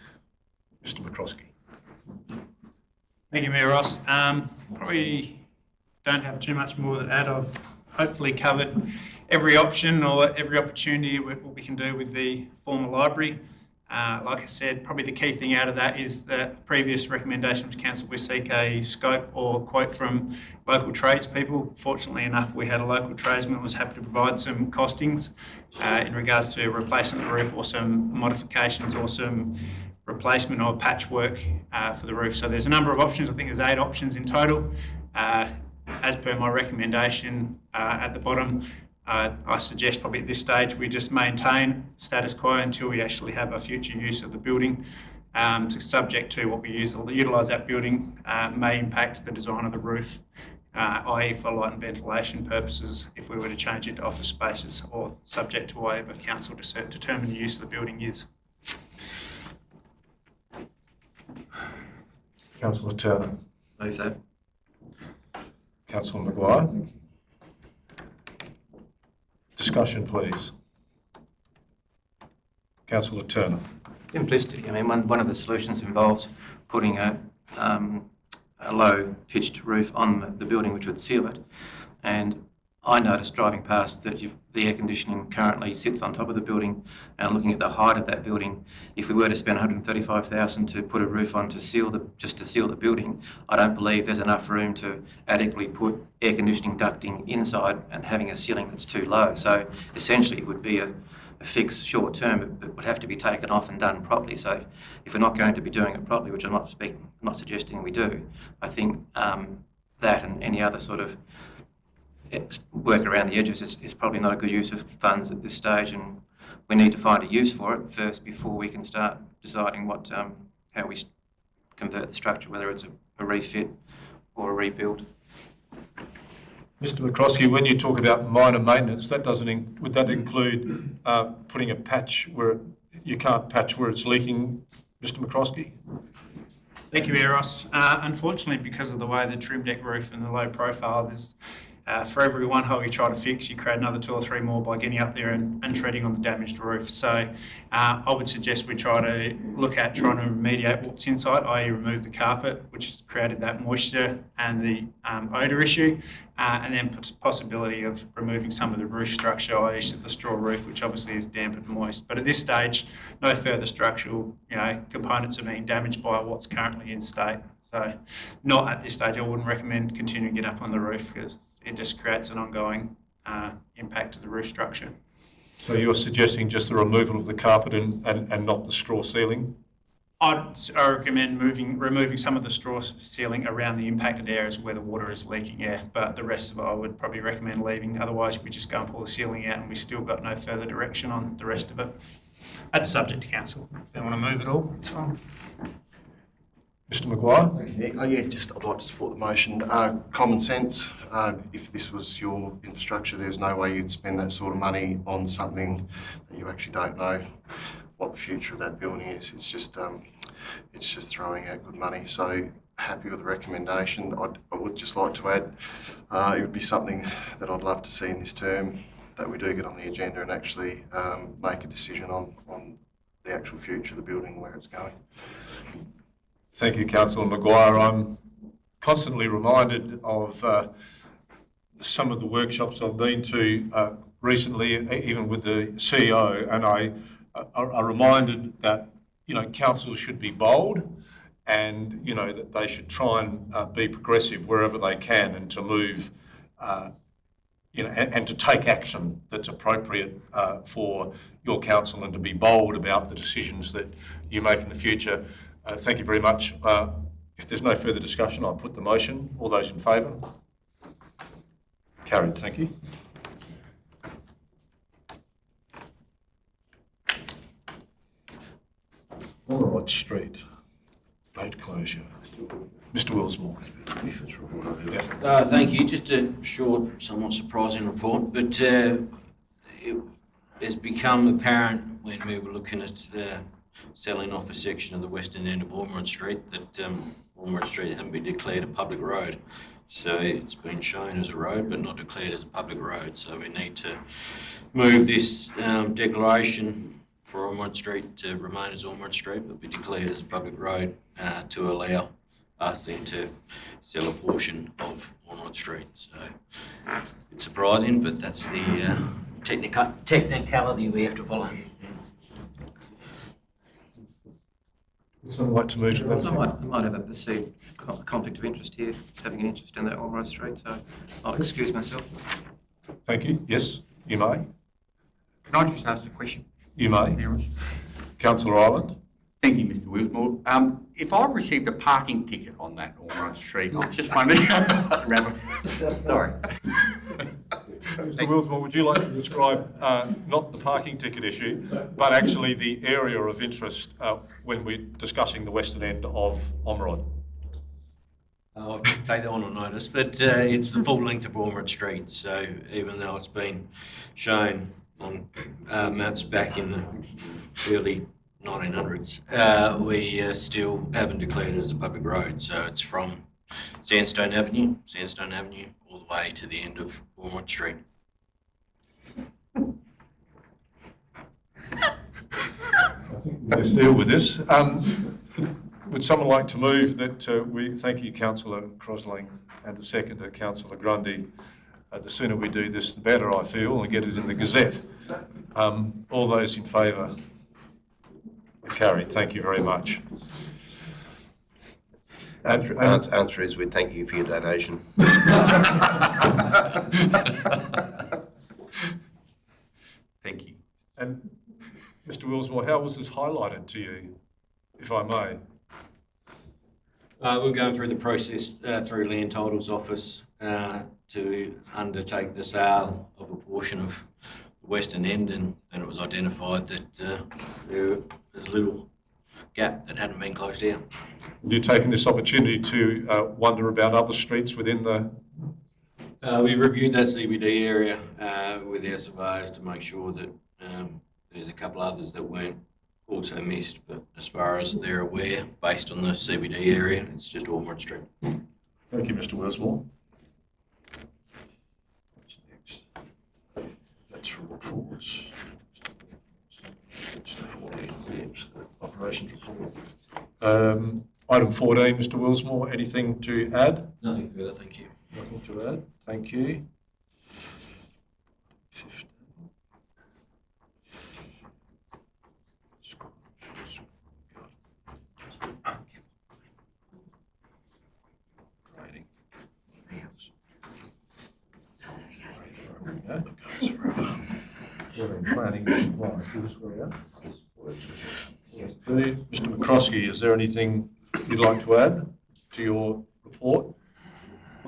Mr McCroskey. Thank you, Mayor Ross. Probably don't have too much more to add. I've hopefully covered every option or every opportunity what we can do with the former library. Like I said, probably the key thing out of that is that previous recommendation to council, we seek a scope or quote from local tradespeople. Fortunately enough, we had a local tradesman who was happy to provide some costings in regards to replacing the roof or some modifications or some replacement or patchwork for the roof. So there's a number of options. I think there's 8 options in total. As per my recommendation at the bottom, I suggest probably at this stage we just maintain status quo until we actually have a future use of the building. Subject to what we utilise that building may impact the design of the roof, i.e. for light and ventilation purposes if we were to change it to office spaces, or subject to whatever council determine the use of the building is. Councillor Turner. Move that. Councillor Maguire. Discussion, please. Councillor Turner. Simplicity. I mean, one of the solutions involves putting a low-pitched roof on the building which would seal it. And I noticed driving past that the air conditioning currently sits on top of the building, and looking at the height of that building, if we were to spend $135,000 to put a roof on to seal the building, I don't believe there's enough room to adequately put air conditioning ducting inside and having a ceiling that's too low. So essentially it would be a fix short term, but would have to be taken off and done properly. So if we're not going to be doing it properly, which I'm not suggesting we do, I think that and any other sort of work around the edges is probably not a good use of funds at this stage, and we need to find a use for it first before we can start deciding what how we convert the structure, whether it's a refit or a rebuild. Mr. McCroskey, when you talk about minor maintenance, that doesn't would that include putting a patch where you can't patch where it's leaking, Mr. McCroskey? Thank you, Mayor Ross. Unfortunately, because of the way the trim deck roof and the low profile, there's for every one hole you try to fix, you create another 2 or 3 more by getting up there and treading on the damaged roof. So I would suggest we try to look at trying to remediate what's inside, i.e. remove the carpet, which has created that moisture and the odour issue, and then possibility of removing some of the roof structure, i.e. the straw roof, which obviously is damp and moist. But at this stage, no further structural components are being damaged by what's currently in state. So not at this stage. I wouldn't recommend continuing it up on the roof because it just creates an ongoing impact to the roof structure. So you're suggesting just the removal of the carpet and not the straw ceiling? I recommend removing some of the straw ceiling around the impacted areas where the water is leaking, but the rest of it I would probably recommend leaving. Otherwise, we just go and pull the ceiling out and we still got no further direction on the rest of it. That's subject to council. If they want to move it all, it's fine. Mr. Maguire? I'd like to support the motion. Common sense, if this was your infrastructure, there's no way you'd spend that sort of money on something that you actually don't know what the future of that building is. It's just throwing out good money. So happy with the recommendation. I would just like to add, it would be something that I'd love to see in this term, that we do get on the agenda and actually make a decision on the actual future of the building and where it's going. Thank you, Councillor Maguire. I'm constantly reminded of some of the workshops I've been to recently, even with the CEO, and I are reminded that, councils should be bold and, that they should try and be progressive wherever they can and to move, and to take action that's appropriate for your council and to be bold about the decisions that you make in the future. Thank you very much. If there's no further discussion, I'll put the motion. All those in favour? Carried. Thank you. Ormerod Street, road closure. Mr. Willsmore. Thank you. Just a short, somewhat surprising report, but it has become apparent when we were looking at selling off a section of the western end of Ormerod Street that Ormerod Street hadn't been declared a public road. So it's been shown as a road but not declared as a public road. So we need to move this declaration for Ormerod Street to remain as Ormerod Street but be declared as a public road to allow us then to sell a portion of Ormerod Street. So it's surprising, but that's the technicality we have to follow. Would someone like to move to that? I might have a perceived conflict of interest here, having an interest in that Ormerod Street, so I'll excuse myself. Thank you. Yes, you may. Can I just ask a question? You may. Councillor Ireland. Thank you, Mr. Willsmore. If I received a parking ticket on that Ormerod Street, I'm just wondering. Sorry. Mr. Willsmore, would you like to describe not the parking ticket issue, but actually the area of interest when we're discussing the western end of Ormerod? I've taken that on notice, but it's the full length of Ormerod Street. So even though it's been shown on maps back in the early 1900s, we still haven't declared it as a public road. So it's from Sandstone Avenue, all the way to the end of Ormerod Street. I think we'll just deal with this. Would someone like to move that we thank you, Councillor Crosling, and a second to Councillor Grundy. The sooner we do this, the better, I feel, and get it in the Gazette. All those in favour? Carried. Thank you very much. Answer is we thank you for your donation. Thank you. And Mr. Willsmore, how was this highlighted to you, if I may? We're going through the process through Land Titles Office to undertake the sale of a portion of the western end, and it was identified that there was a little gap that hadn't been closed out. Have you taken this opportunity to wonder about other streets within the We reviewed that CBD area with our surveyors to make sure that there's a couple others that weren't also missed, but as far as they're aware, based on the CBD area, it's just Ormond Street. Thank you, Mr. Wilsmore. What's next? That's from reports. It's the 14, yes, operations report. Item 14, Mr. Wilsmore, anything to add? Nothing further, thank you. Nothing to add, thank you. 15. Grading. Planning, right, this way out. Mr. McCroskey, is there anything you'd like to add to your report?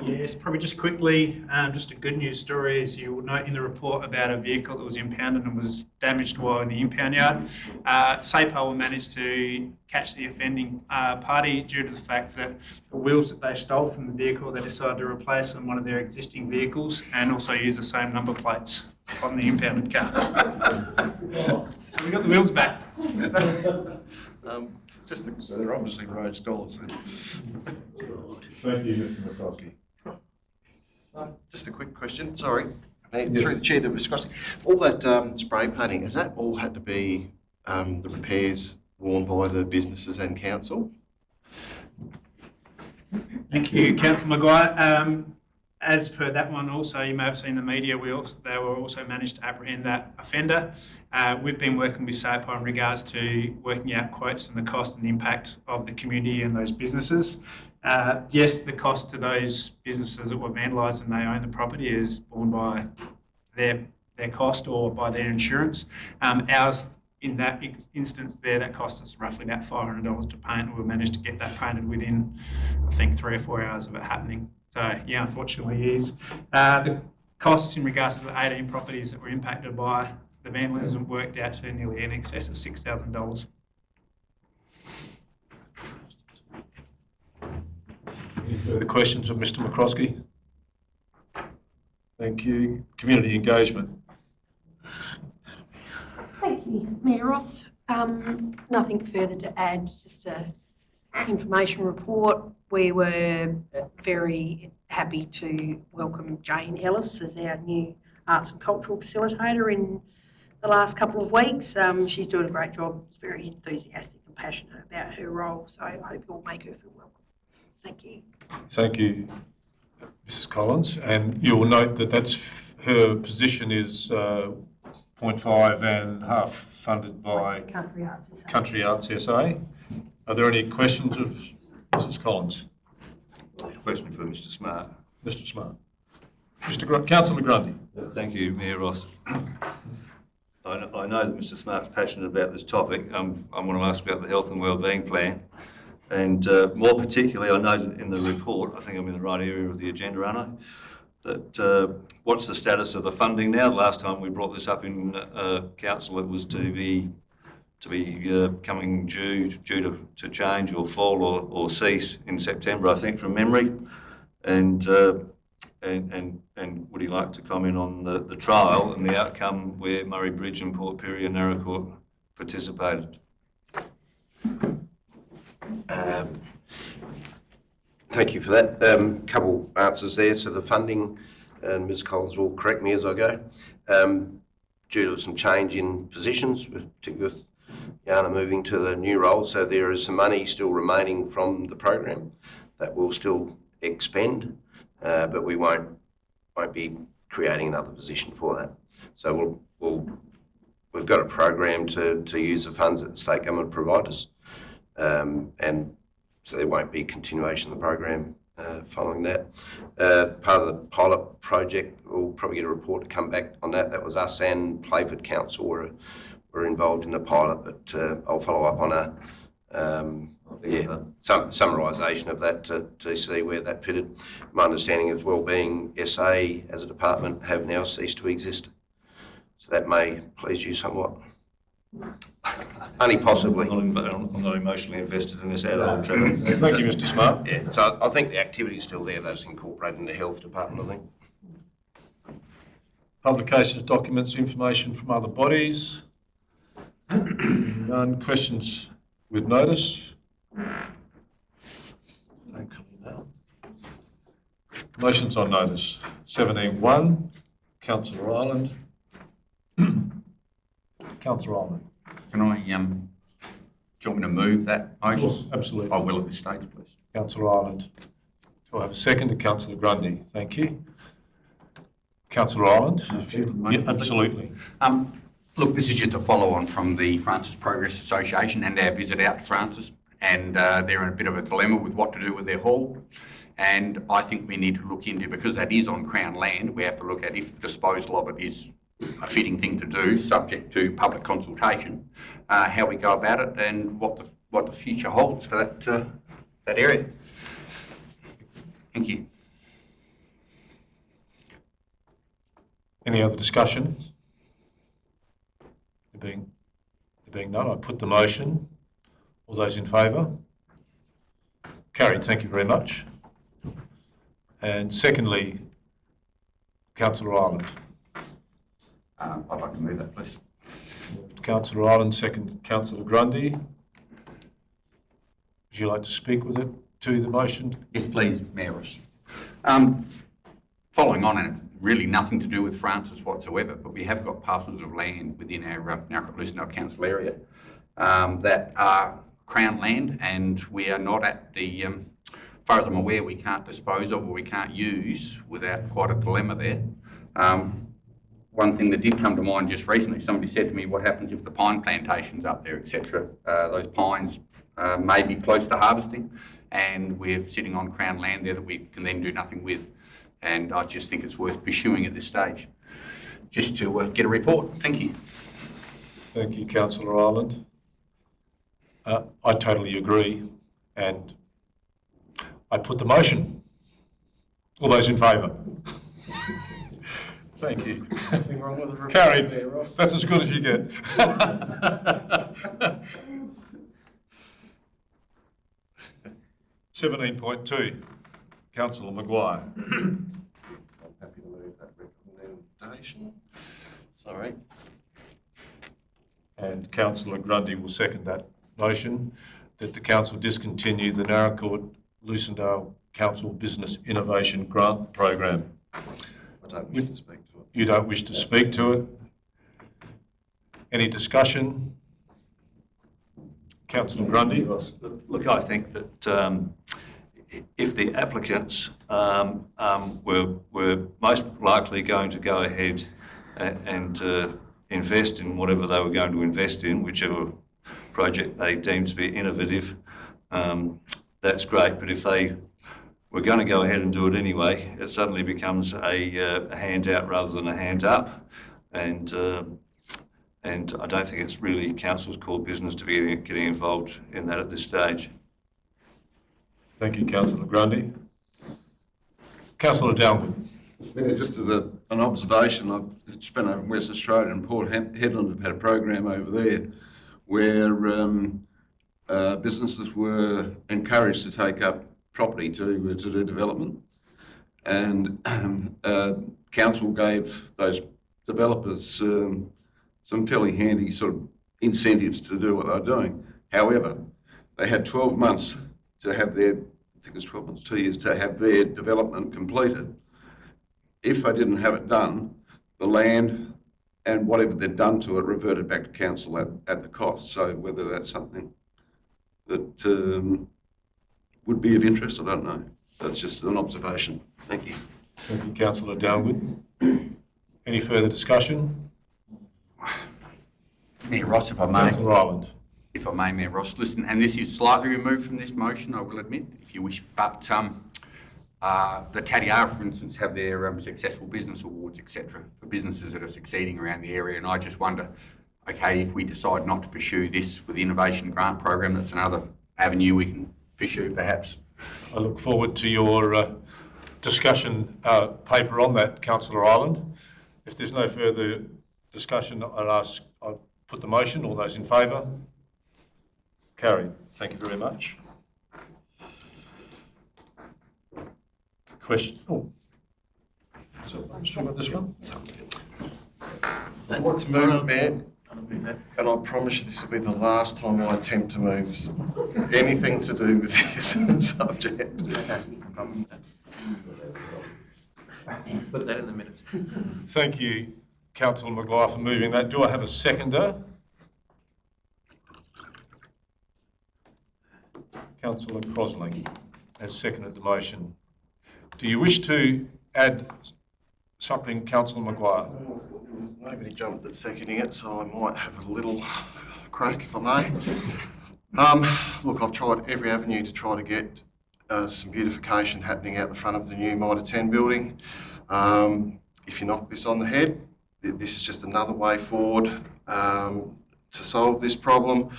Yes, probably just quickly, just a good news story, as you will note in the report about a vehicle that was impounded and was damaged while in the impound yard. SAPO managed to catch the offending party due to the fact that the wheels that they stole from the vehicle, they decided to replace on one of their existing vehicles and also use the same number plates on the impounded car. So we got the wheels back. So they're obviously road stallers then. Thank you, Mr. McCroskey. Just a quick question, sorry. Through the chair to Mr. Crossley. All that spray painting, has that all had to be the repairs worn by the businesses and council? Thank you, Councillor Maguire. As per that one also, you may have seen in the media, they were also managed to apprehend that offender. We've been working with SAPO in regards to working out quotes and the cost and the impact of the community and those businesses. Yes, the cost to those businesses that were vandalised and they own the property is borne by their cost or by their insurance. Ours, in that instance there, that cost us roughly about $500 to paint, and we managed to get that painted within, I think, 3 or 4 hours of it happening. So, yeah, unfortunately, it is. The costs in regards to the 18 properties that were impacted by the vandalism worked out to nearly in excess of $6,000. Any further questions of Mr. McCroskey? Thank you. Community engagement. Thank you, Mayor Ross. Nothing further to add, just an information report. We were very happy to welcome Jane Ellis as our new Arts and Cultural Facilitator in the last couple of weeks. She's doing a great job, very enthusiastic and passionate about her role, so I hope you'll make her feel welcome. Thank you. Thank you, Mrs. Collins. And you will note that her position is 0.5 and half funded by Country Arts SA. Country Arts SA. Are there any questions of Mrs. Collins? Question for Mr. Smart. Mr. Smart. Councillor Grundy. Thank you, Mayor Ross. I know that Mr. Smart's passionate about this topic. I'm going to ask about the health and wellbeing plan. And more particularly, I know that in the report, I think I'm in the right area of the agenda, aren't I? That what's the status of the funding now? The last time we brought this up in council, it was to be coming due to change or fall or cease in September, I think, from memory. And would you like to comment on the trial and the outcome where Murray Bridge and Port Pirie and Naracoorte participated? Thank you for that. Couple answers there. So the funding, and Ms. Collins will correct me as I go, due to some change in positions, particularly with Yana moving to the new role, so there is some money still remaining from the program that will still expend, but we won't be creating another position for that. So we've got a program to use the funds that the state government provide us, and so there won't be continuation of the program following that. Part of the pilot project, we'll probably get a report to come back on that. That was us and Playford Council were involved in the pilot, but I'll follow up on some summarisation of that to see where that fitted. My understanding is Wellbeing SA as a department have now ceased to exist, so that may please you somewhat. Only possibly. I'm not emotionally invested in this at all, Trevor. Thank you, Mr. Smart. Yeah, so I think the activity is still there. That's incorporated in the health department, I think. Publications, documents, information from other bodies. None. Questions with notice? Motions on notice. 17.1, Councillor Ireland. Councillor Ireland. Can I, do you want me to move that motion? Yes, absolutely. I will at this stage, please. Councillor Ireland. Do I have a second to Councillor Grundy? Thank you. Councillor Ireland. Yeah, absolutely. Look, this is just a follow-on from the Francis Progress Association and our visit out to Francis, and they're in a bit of a dilemma with what to do with their hall. And I think we need to look into, because that is on Crown land, we have to look at if the disposal of it is a fitting thing to do, subject to public consultation, how we go about it and what the future holds for that area. Thank you. Any other discussion? There being none, I put the motion. All those in favour? Carried. Thank you very much. And secondly, Councillor Ireland. I'd like to move that, please. Councillor Ireland, second Councillor Grundy. Would you like to speak with it to the motion? Yes, please, Mayor Ross. Following on, and really nothing to do with Francis whatsoever, but we have got parcels of land within our Nowra-Lucindale Council area that are Crown land, and we are not at the, as far as I'm aware, we can't dispose of or we can't use without quite a dilemma there. One thing that did come to mind just recently, somebody said to me, what happens if the pine plantation's up there, etc. Those pines may be close to harvesting, and we're sitting on Crown land there that we can then do nothing with. And I just think it's worth pursuing at this stage, just to get a report. Thank you. Thank you, Councillor Ireland. I totally agree, and I put the motion. All those in favour? Thank you. Nothing wrong with it. Carried. That's as good as you get. 17.2, Councillor Maguire. I'm happy to move that recommendation. Sorry. And Councillor Grundy will second that motion that the council discontinue the Nowra-Lucindale Council Business Innovation Grant Program. I don't wish to speak to it. You don't wish to speak to it? Any discussion? Councillor Grundy? Look, I think that if the applicants were most likely going to go ahead and invest in whatever they were going to invest in, whichever project they deemed to be innovative, that's great. But if they were going to go ahead and do it anyway, it suddenly becomes a handout rather than a hand up. And I don't think it's really council's core business to be getting involved in that at this stage. Thank you, Councillor Grundy. Councillor Dalwood. Yeah, just as an observation, I've spent over in West Australia, and Port Hedland have had a program over there where businesses were encouraged to take up property to do development, and council gave those developers some fairly handy sort of incentives to do what they're doing. However, they had 12 months to have their, I think it's 12 months, 2 years, to have their development completed. If they didn't have it done, the land and whatever they'd done to it reverted back to council at the cost. So whether that's something that would be of interest, I don't know. That's just an observation. Thank you. Thank you, Councillor Dalwood. Any further discussion? Mayor Ross, if I may. Councillor Ireland. If I may, Mayor Ross, listen, and this is slightly removed from this motion, I will admit, if you wish, but the Tatiara, for instance, have their successful business awards, etc., for businesses that are succeeding around the area, and I just wonder, okay, if we decide not to pursue this with the Innovation Grant Program, that's another avenue we can pursue, perhaps. I look forward to your discussion paper on that, Councillor Ireland. If there's no further discussion, I'll put the motion. All those in favour? Carried. Thank you very much. Question. Oh, so still got this one. What's moved, Mayor? And I promise you this will be the last time I attempt to move anything to do with this subject. Put that in the minutes. Thank you, Councillor Maguire, for moving that. Do I have a seconder? Councillor Crosling has seconded the motion. Do you wish to add something, Councillor Maguire? Well, nobody jumped at seconding it, so I might have a little crack if I may. Look, I've tried every avenue to try to get some beautification happening out the front of the new Mitre 10 building. If you knock this on the head, this is just another way forward to solve this problem.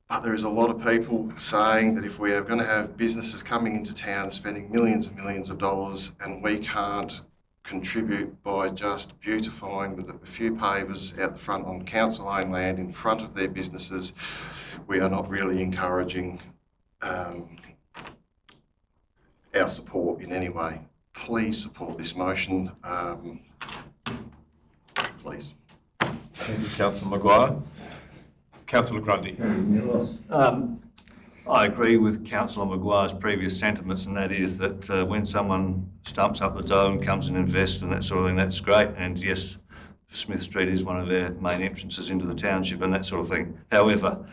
But there is a lot of people saying that if we are going to have businesses coming into town spending millions and millions of dollars and we can't contribute by just beautifying with a few pavers out the front on council-owned land in front of their businesses, we are not really encouraging our support in any way. Please support this motion, please. Thank you, Councillor Maguire. Councillor Grundy. I agree with Councillor Maguire's previous sentiments, and that is that when someone stumps up the dough and comes and invests and that sort of thing, that's great. And yes, Smith Street is one of their main entrances into the township and that sort of thing. However,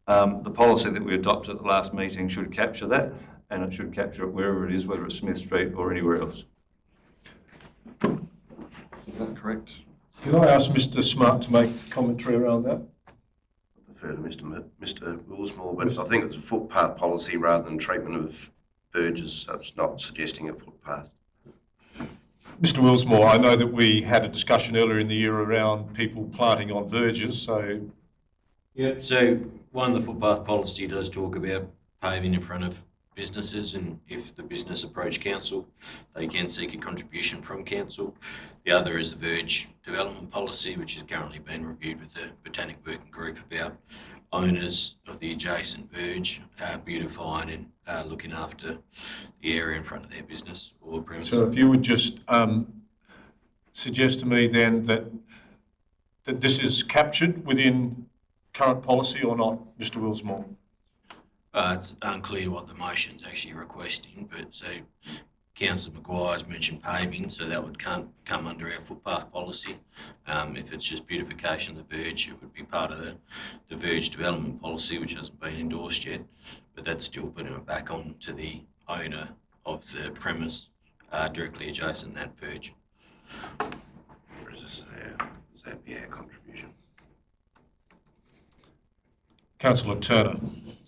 the policy that we adopted at the last meeting should capture that, and it should capture it wherever it is, whether it's Smith Street or anywhere else. Is that correct? Can I ask Mr Smart to make commentary around that? To Mr Willsmore, but I think it's a footpath policy rather than treatment of verges, so it's not suggesting a footpath. Mr Willsmore, I know that we had a discussion earlier in the year around people planting on verges, so... Yep, so one, the footpath policy does talk about paving in front of businesses, and if the business approach council, they can seek a contribution from council. The other is the verge development policy, which is currently being reviewed with the Botanic Working Group about owners of the adjacent verge beautifying and looking after the area in front of their business or premises. So if you would just suggest to me then that this is captured within current policy or not, Mr Willsmore? It's unclear what the motion's actually requesting, but so Councillor Maguire's mentioned paving, so that would come under our footpath policy. If it's just beautification of the verge, it would be part of the verge development policy, which hasn't been endorsed yet, but that's still putting it back on to the owner of the premise directly adjacent that verge. Or is that be our contribution? Councillor Turner.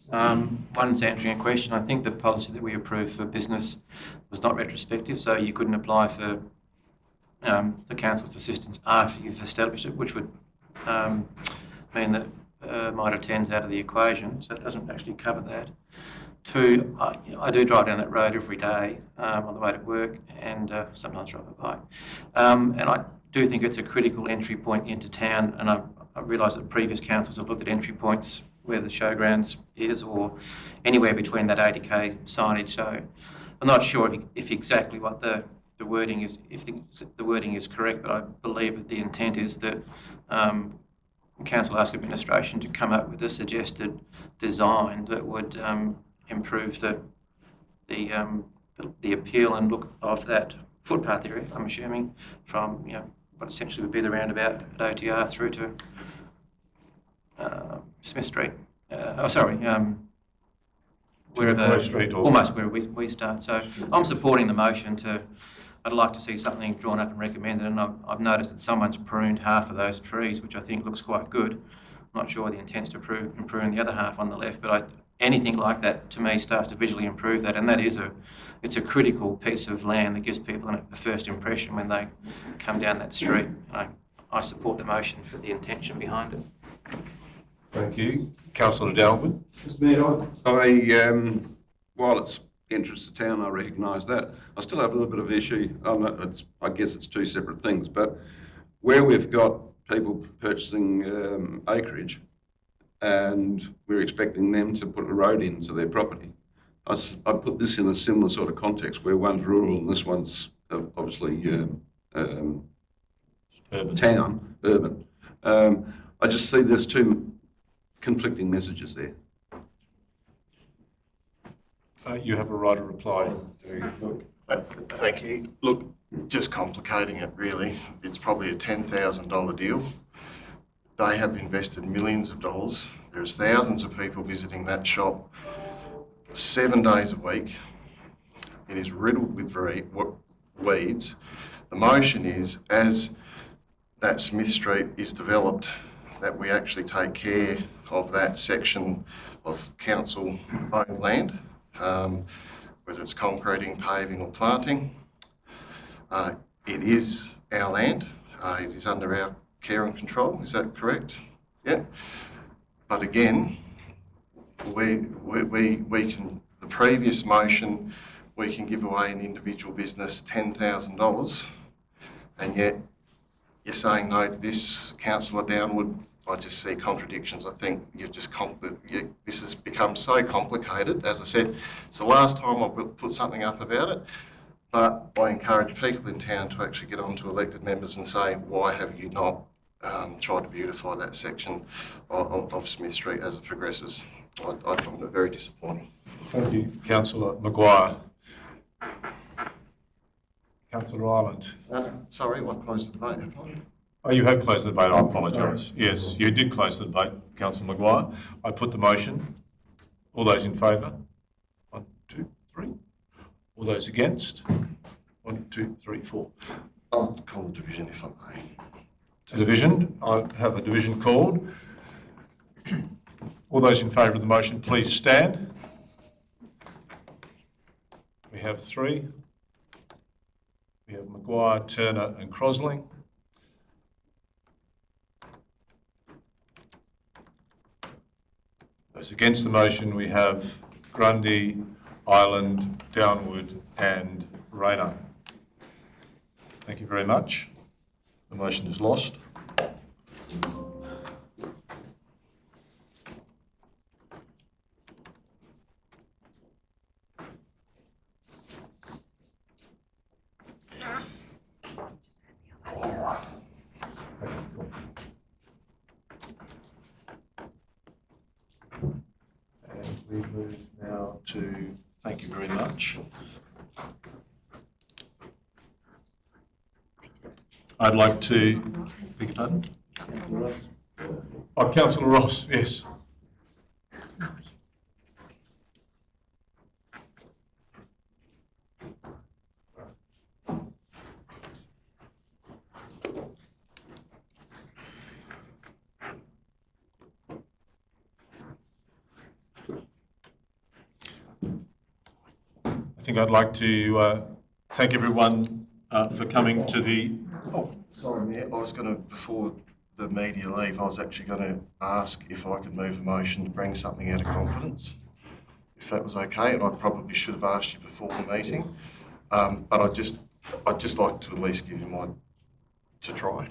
One's answering a question. I think the policy that we approved for business was not retrospective, so you couldn't apply for the council's assistance after you've established it, which would mean that Mitre 10's out of the equation, so it doesn't actually cover that. Two, I do drive down that road every day on the way to work and sometimes ride a bike. And I do think it's a critical entry point into town, and I realise that previous councils have looked at entry points where the showgrounds is or anywhere between that 80k signage. So I'm not sure if exactly what the wording is, if the wording is correct, but I believe that the intent is that Council ask administration to come up with a suggested design that would improve the appeal and look of that footpath area, I'm assuming, from what essentially would be the roundabout at OTR through to Smith Street. Wherever, Street or... almost where we start. So I'm supporting the motion I'd like to see something drawn up and recommended, and I've noticed that someone's pruned half of those trees, which I think looks quite good. I'm not sure the intent's to prune the other half on the left, but anything like that to me starts to visually improve that, and that is it's a critical piece of land that gives people a first impression when they come down that street. I support the motion for the intention behind it. Thank you. Councillor Dalwood. While it's interest of town, I recognise that. I still have a little bit of issue. I guess it's two separate things, but where we've got people purchasing acreage and we're expecting them to put a road into their property, I put this in a similar sort of context where one's rural and this one's obviously urban. I just see there's two conflicting messages there. You have a right of reply. Thank you. Look, just complicating it really, it's probably a $10,000 deal. They have invested millions of dollars. There's thousands of people visiting that shop 7 days a week. It is riddled with weeds. The motion is, as that Smith Street is developed, that we actually take care of that section of council-owned land, whether it's concreting, paving or planting. It is our land. It is under our care and control. Is that correct? Yeah. But again, we can, the previous motion, we can give away an individual business $10,000, and yet you're saying no to this, Councillor Downwood. I just see contradictions. I think you've just this has become so complicated. As I said, it's the last time I've put something up about it, but I encourage people in town to actually get on to elected members and say, why have you not tried to beautify that section of Smith Street as it progresses? I find it very disappointing. Thank you, Councillor Maguire. Councillor Ireland. Sorry, I've closed the debate. Oh, you have closed the debate. I apologise. Yes, you did close the debate, Councillor Maguire. I put the motion. All those in favour? 1, 2, 3. All those against? 1, 2, 3, 4. I'll call the division if I may. Division. I have a division called. All those in favour of the motion, please stand. We have 3. We have Maguire, Turner and Crosling. Those against the motion, we have Grundy, Ireland, Downwood and Rayner. Thank you very much. The motion is lost. We move now to, thank you very much. I'd like to, beg your pardon? Councillor Ross. Oh, Councillor Ross, yes. I think I'd like to thank everyone for coming to the... Oh, sorry, Mayor. I was going to, before the media leave, I was actually going to ask if I could move a motion to bring something out of confidence, if that was okay, and I probably should have asked you before the meeting. But I'd just like to at least give you to try,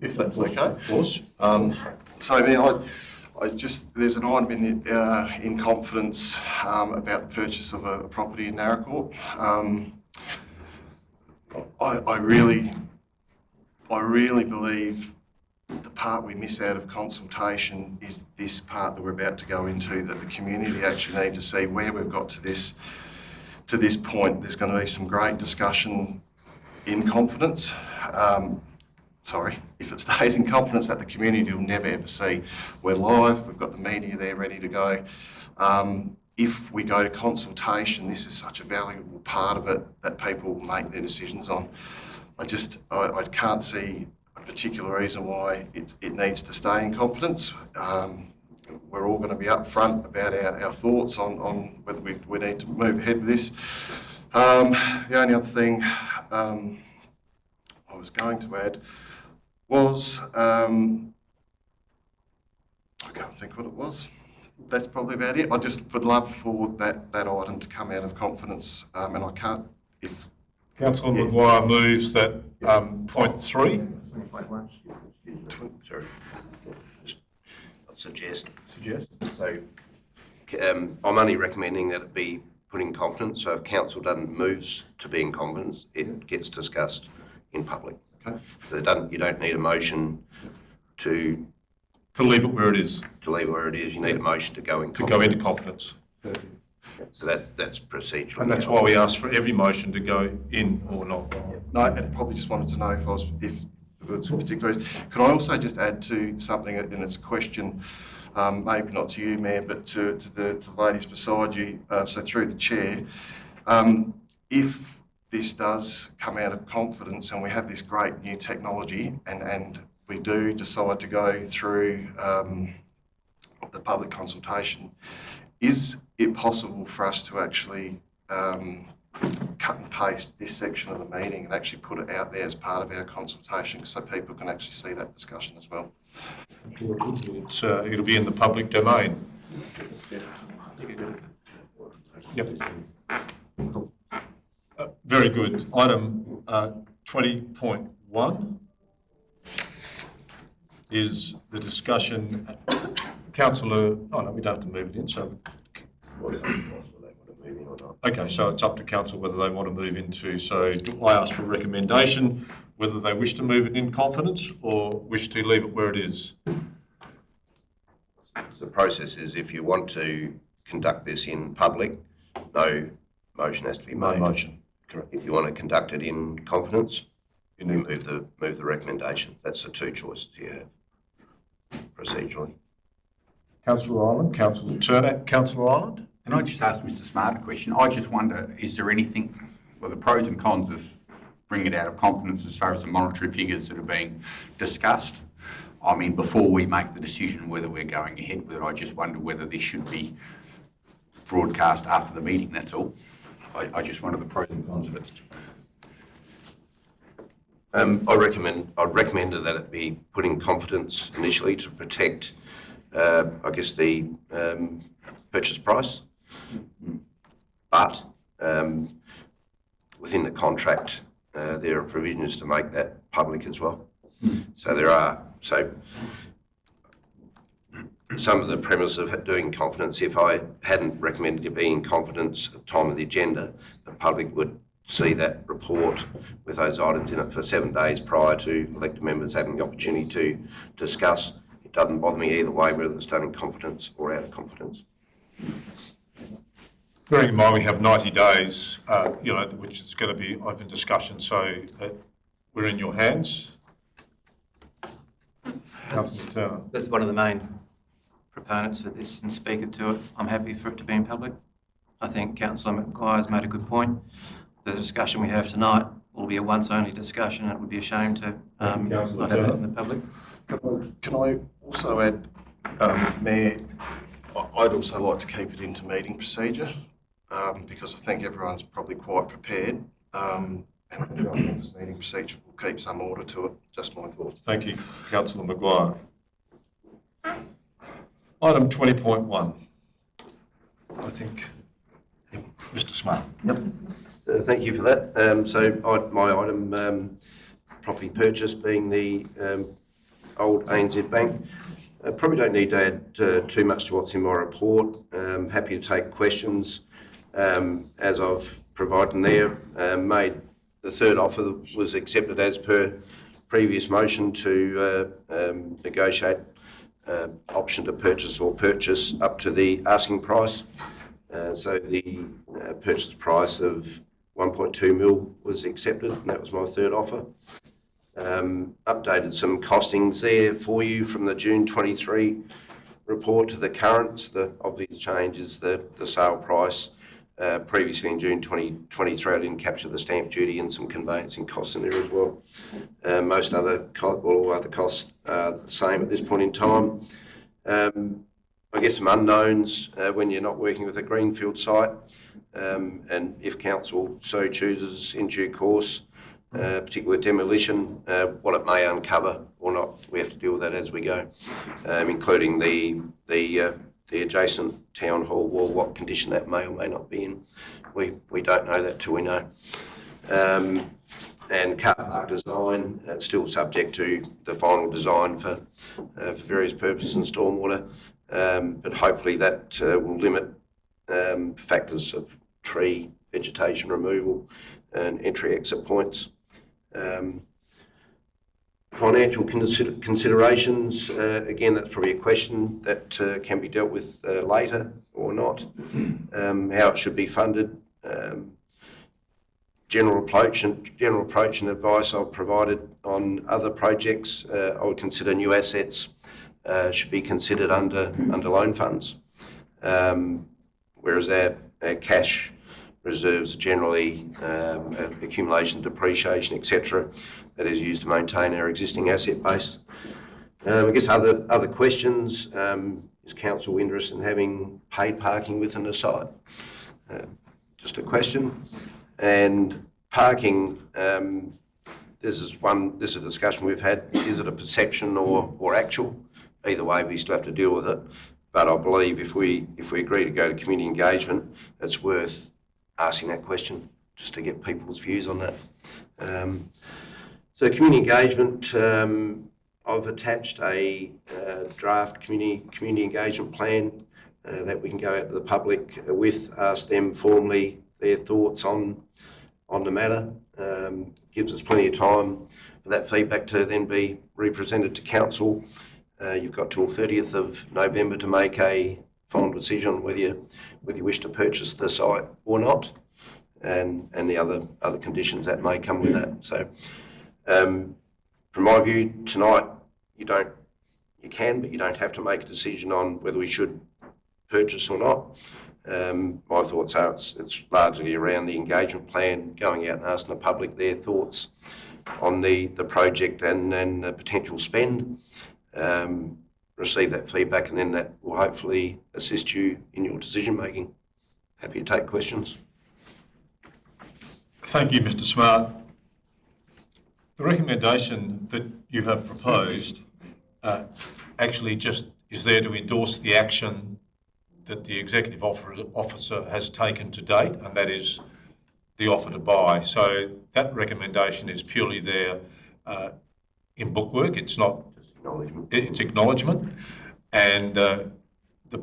if that's okay. Of course. So, Mayor, there's an item in confidence about the purchase of a property in Naracoorte. I really believe the part we miss out of consultation is this part that we're about to go into, that the community actually need to see where we've got to this point. There's going to be some great discussion in confidence. If it stays in confidence, that the community will never ever see. We're live, we've got the media there ready to go. If we go to consultation, this is such a valuable part of it that people make their decisions on. I can't see a particular reason why it needs to stay in confidence. We're all going to be upfront about our thoughts on whether we need to move ahead with this. The only other thing I was going to add was, I can't think what it was. That's probably about it. I just would love for that item to come out of confidence, and I can't, if... Councillor Maguire moves that point 3. Sorry. I'll suggest. Suggest. So I'm only recommending that it be put in confidence, so if council doesn't move to be in confidence, it gets discussed in public. Okay. So you don't need a motion to leave it where it is, leave where it is. You need a motion to go in to go into confidence. So that's procedural. And that's why we ask for every motion to go in or not. No, I probably just wanted to know if there was particular reason. Could I also just add to something, and it's a question, maybe not to you, Mayor, but to the ladies beside you, so through the chair. If this does come out of confidence and we have this great new technology and we do decide to go through the public consultation, is it possible for us to actually cut and paste this section of the meeting and actually put it out there as part of our consultation so people can actually see that discussion as well? It'll be in the public domain. Yep. Very good. Item 20.1 is the discussion. Councillor, oh no, we don't have to move it in, so. Okay, so it's up to council whether they want to move into, so do I ask for a recommendation whether they wish to move it in confidence or wish to leave it where it is? So the process is if you want to conduct this in public, no motion has to be made. No motion, correct. If you want to conduct it in confidence, you move the recommendation. That's the two choices you have procedurally. Councillor Ireland, Councillor Turner, Councillor Ireland? Can I just ask Mr Smart a question? I just wonder, is there anything, well, the pros and cons of bringing it out of confidence as far as the monetary figures that are being discussed? I mean, before we make the decision whether we're going ahead with it, I just wonder whether this should be broadcast after the meeting, that's all. I just wonder the pros and cons of it. I recommend that it be put in confidence initially to protect, I guess, the purchase price. But within the contract, there are provisions to make that public as well. So some of the premise of doing confidence, if I hadn't recommended it being in confidence at the time of the agenda, the public would see that report with those items in it for 7 days prior to elected members having the opportunity to discuss. It doesn't bother me either way, whether it's done in confidence or out of confidence. Bearing in mind we have 90 days, which is going to be open discussion, so we're in your hands. Councillor Turner. That's one of the main proponents for this and speaker to it. I'm happy for it to be in public. I think Councillor Maguire's made a good point. The discussion we have tonight will be a once-only discussion. It would be a shame to not have it in the public. Can I also add, Mayor, I'd also like to keep it into meeting procedure because I think everyone's probably quite prepared. And I think this meeting procedure will keep some order to it. Just my thoughts. Thank you, Councillor Maguire. Item 20.1. I think, Mr Smart. Yep. Thank you for that. My item, property purchase being the old ANZ Bank. Probably don't need to add too much to what's in my report. Happy to take questions as I've provided there. Made the third offer that was accepted as per previous motion to negotiate option to purchase or purchase up to the asking price. So the purchase price of 1.2 mil was accepted, and that was my third offer. Updated some costings there for you from the June 23 report to the current. The obvious change is the sale price. Previously in June 2023, I didn't capture the stamp duty and some conveyancing costs in there as well. All other costs are the same at this point in time. I guess some unknowns when you're not working with a greenfield site, and if council so chooses in due course, particularly demolition, what it may uncover or not, we have to deal with that as we go, including the adjacent town hall wall, what condition that may or may not be in. We don't know that till we know. And car park design, still subject to the final design for various purposes and stormwater, but hopefully that will limit factors of tree vegetation removal and entry exit points. Financial considerations, again, that's probably a question that can be dealt with later or not. How it should be funded. General approach and advice I've provided on other projects. I would consider new assets should be considered under loan funds, whereas our cash reserves are generally accumulation, depreciation, etc., that is used to maintain our existing asset base. I guess other questions. Is council interested in having paid parking within the site? Just a question. And parking, this is a discussion we've had. Is it a perception or actual? Either way, we still have to deal with it. But I believe if we agree to go to community engagement, it's worth asking that question just to get people's views on that. So community engagement, I've attached a draft community engagement plan that we can go out to the public with, ask them formally their thoughts on the matter. Gives us plenty of time for that feedback to then be represented to council. You've got till 30th of November to make a final decision on whether you wish to purchase the site or not, and the other conditions that may come with that. So from my view tonight, you can, but you don't have to make a decision on whether we should purchase or not. My thoughts are it's largely around the engagement plan, going out and asking the public their thoughts on the project and the potential spend. Receive that feedback, and then that will hopefully assist you in your decision making. Happy to take questions. Thank you, Mr. Smart. The recommendation that you have proposed actually just is there to endorse the action that the executive officer has taken to date, and that is the offer to buy. So that recommendation is purely there in bookwork. It's not. It's acknowledgement, and the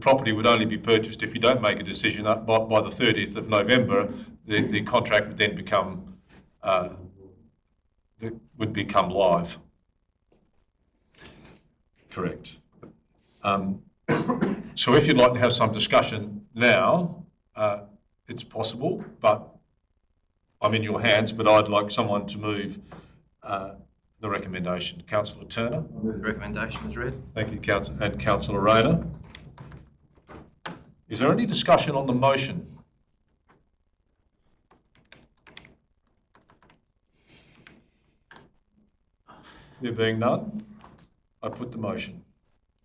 property would only be purchased if you don't make a decision by the 30th of November. The contract would then become live. Correct. So if you'd like to have some discussion now, it's possible, but I'm in your hands. But I'd like someone to move the recommendation. Councillor Turner. The recommendation is read. Thank you, Councillor Rayner. Is there any discussion on the motion? There being none, I put the motion.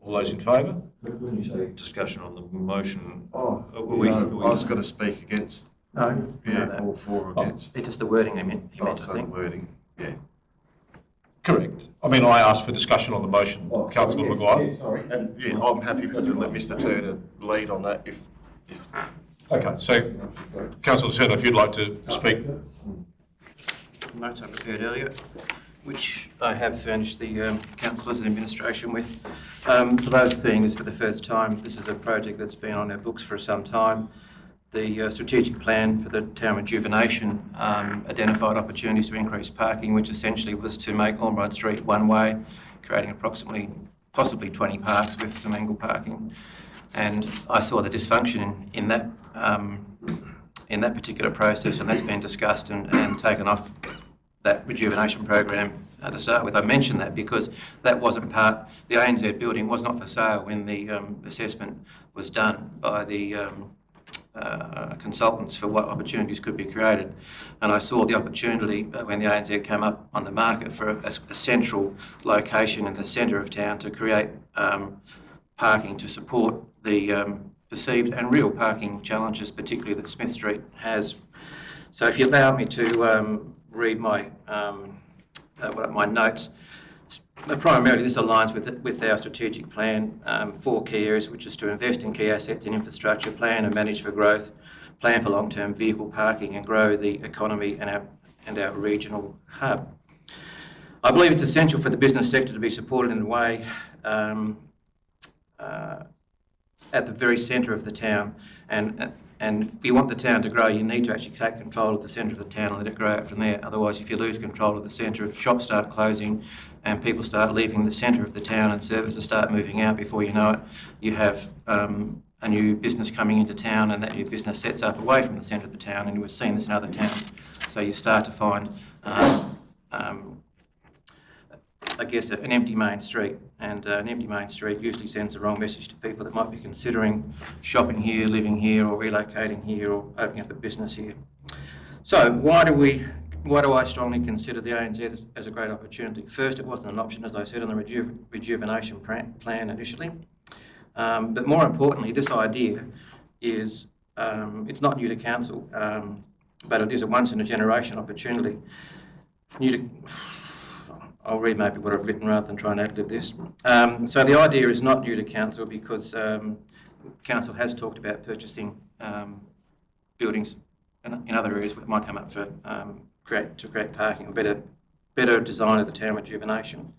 All those in favour? When you say discussion on the motion, I was going to speak against. No. Yeah, all for or against. It's just the wording he meant, I The think. wording, yeah. Correct. I mean, I asked for discussion on the motion. Councillor Maguire. Yes, sorry. And yeah, I'm happy to let Mr. Turner lead on that if. Okay, so Councillor Turner, if you'd like to speak. Notes I prepared earlier, which I have furnished the councillors and administration with. For those seeing this for the first time, this is a project that's been on our books for some time. The strategic plan for the town rejuvenation identified opportunities to increase parking, which essentially was to make Ormerod Street one-way, creating possibly 20 parks with some angle parking. And I saw the dysfunction in that particular process, and that's been discussed and taken off that rejuvenation program to start with. I mentioned that because that wasn't part. The ANZ building was not for sale when the assessment was done by the consultants for what opportunities could be created, and I saw the opportunity when the ANZ came up on the market for a central location in the centre of town to create parking to support the perceived and real parking challenges, particularly that Smith Street has. So if you allow me to read my notes. Primarily, this aligns with our strategic plan, 4 key areas, which is to invest in key assets and infrastructure, plan and manage for growth, plan for long-term vehicle parking, and grow the economy and our regional hub. I believe it's essential for the business sector to be supported in a way at the very centre of the town, and if you want the town to grow, you need to actually take control of the centre of the town and let it grow out from there. Otherwise, if you lose control of the centre, if shops start closing and people start leaving the centre of the town and services start moving out, before you know it, you have a new business coming into town, and that new business sets up away from the centre of the town, and we've seen this in other towns. So you start to find, I guess, an empty main street, and an empty main street usually sends the wrong message to people that might be considering shopping here, living here, or relocating here, or opening up a business here. So why do I strongly consider the ANZ as a great opportunity? First, it wasn't an option, as I said, on the rejuvenation plan initially. But more importantly, this idea is, it's not new to council, but it is a once-in-a-generation opportunity. I'll read maybe what I've written rather than try and ad-lib this. So the idea is not new to council because council has talked about purchasing buildings in other areas where it might come up for to create parking or better design of the town rejuvenation.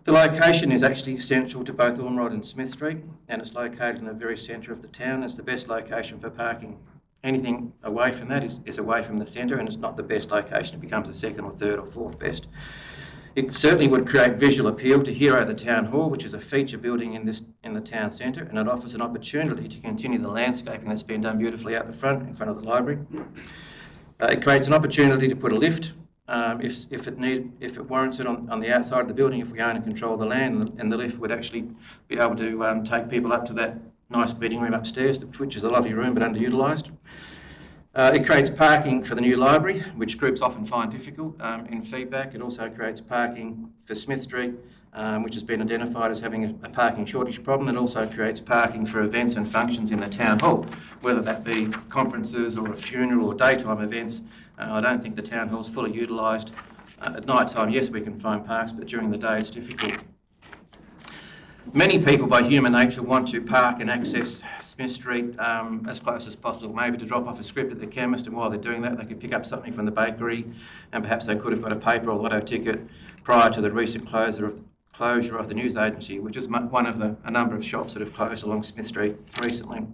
The location is actually essential to both Ormerod and Smith Street, and it's located in the very centre of the town. It's the best location for parking. Anything away from that is away from the centre, and it's not the best location. It becomes the second or third or fourth best. It certainly would create visual appeal to Hero the Town Hall, which is a feature building in the town centre, and it offers an opportunity to continue the landscaping that's been done beautifully out the front, in front of the library. It creates an opportunity to put a lift if it warrants it on the outside of the building, if we own and control the land, and the lift would actually be able to take people up to that nice meeting room upstairs, which is a lovely room but underutilised. It creates parking for the new library, which groups often find difficult in feedback. It also creates parking for Smith Street, which has been identified as having a parking shortage problem. It also creates parking for events and functions in the town hall, whether that be conferences or a funeral or daytime events. I don't think the town hall is fully utilised. At night time, yes, we can find parks, but during the day it's difficult. Many people, by human nature, want to park and access Smith Street as close as possible, maybe to drop off a script at the chemist, and while they're doing that, they could pick up something from the bakery, and perhaps they could have got a paper or lotto ticket prior to the recent closure of the news agency, which is one of a number of shops that have closed along Smith Street recently.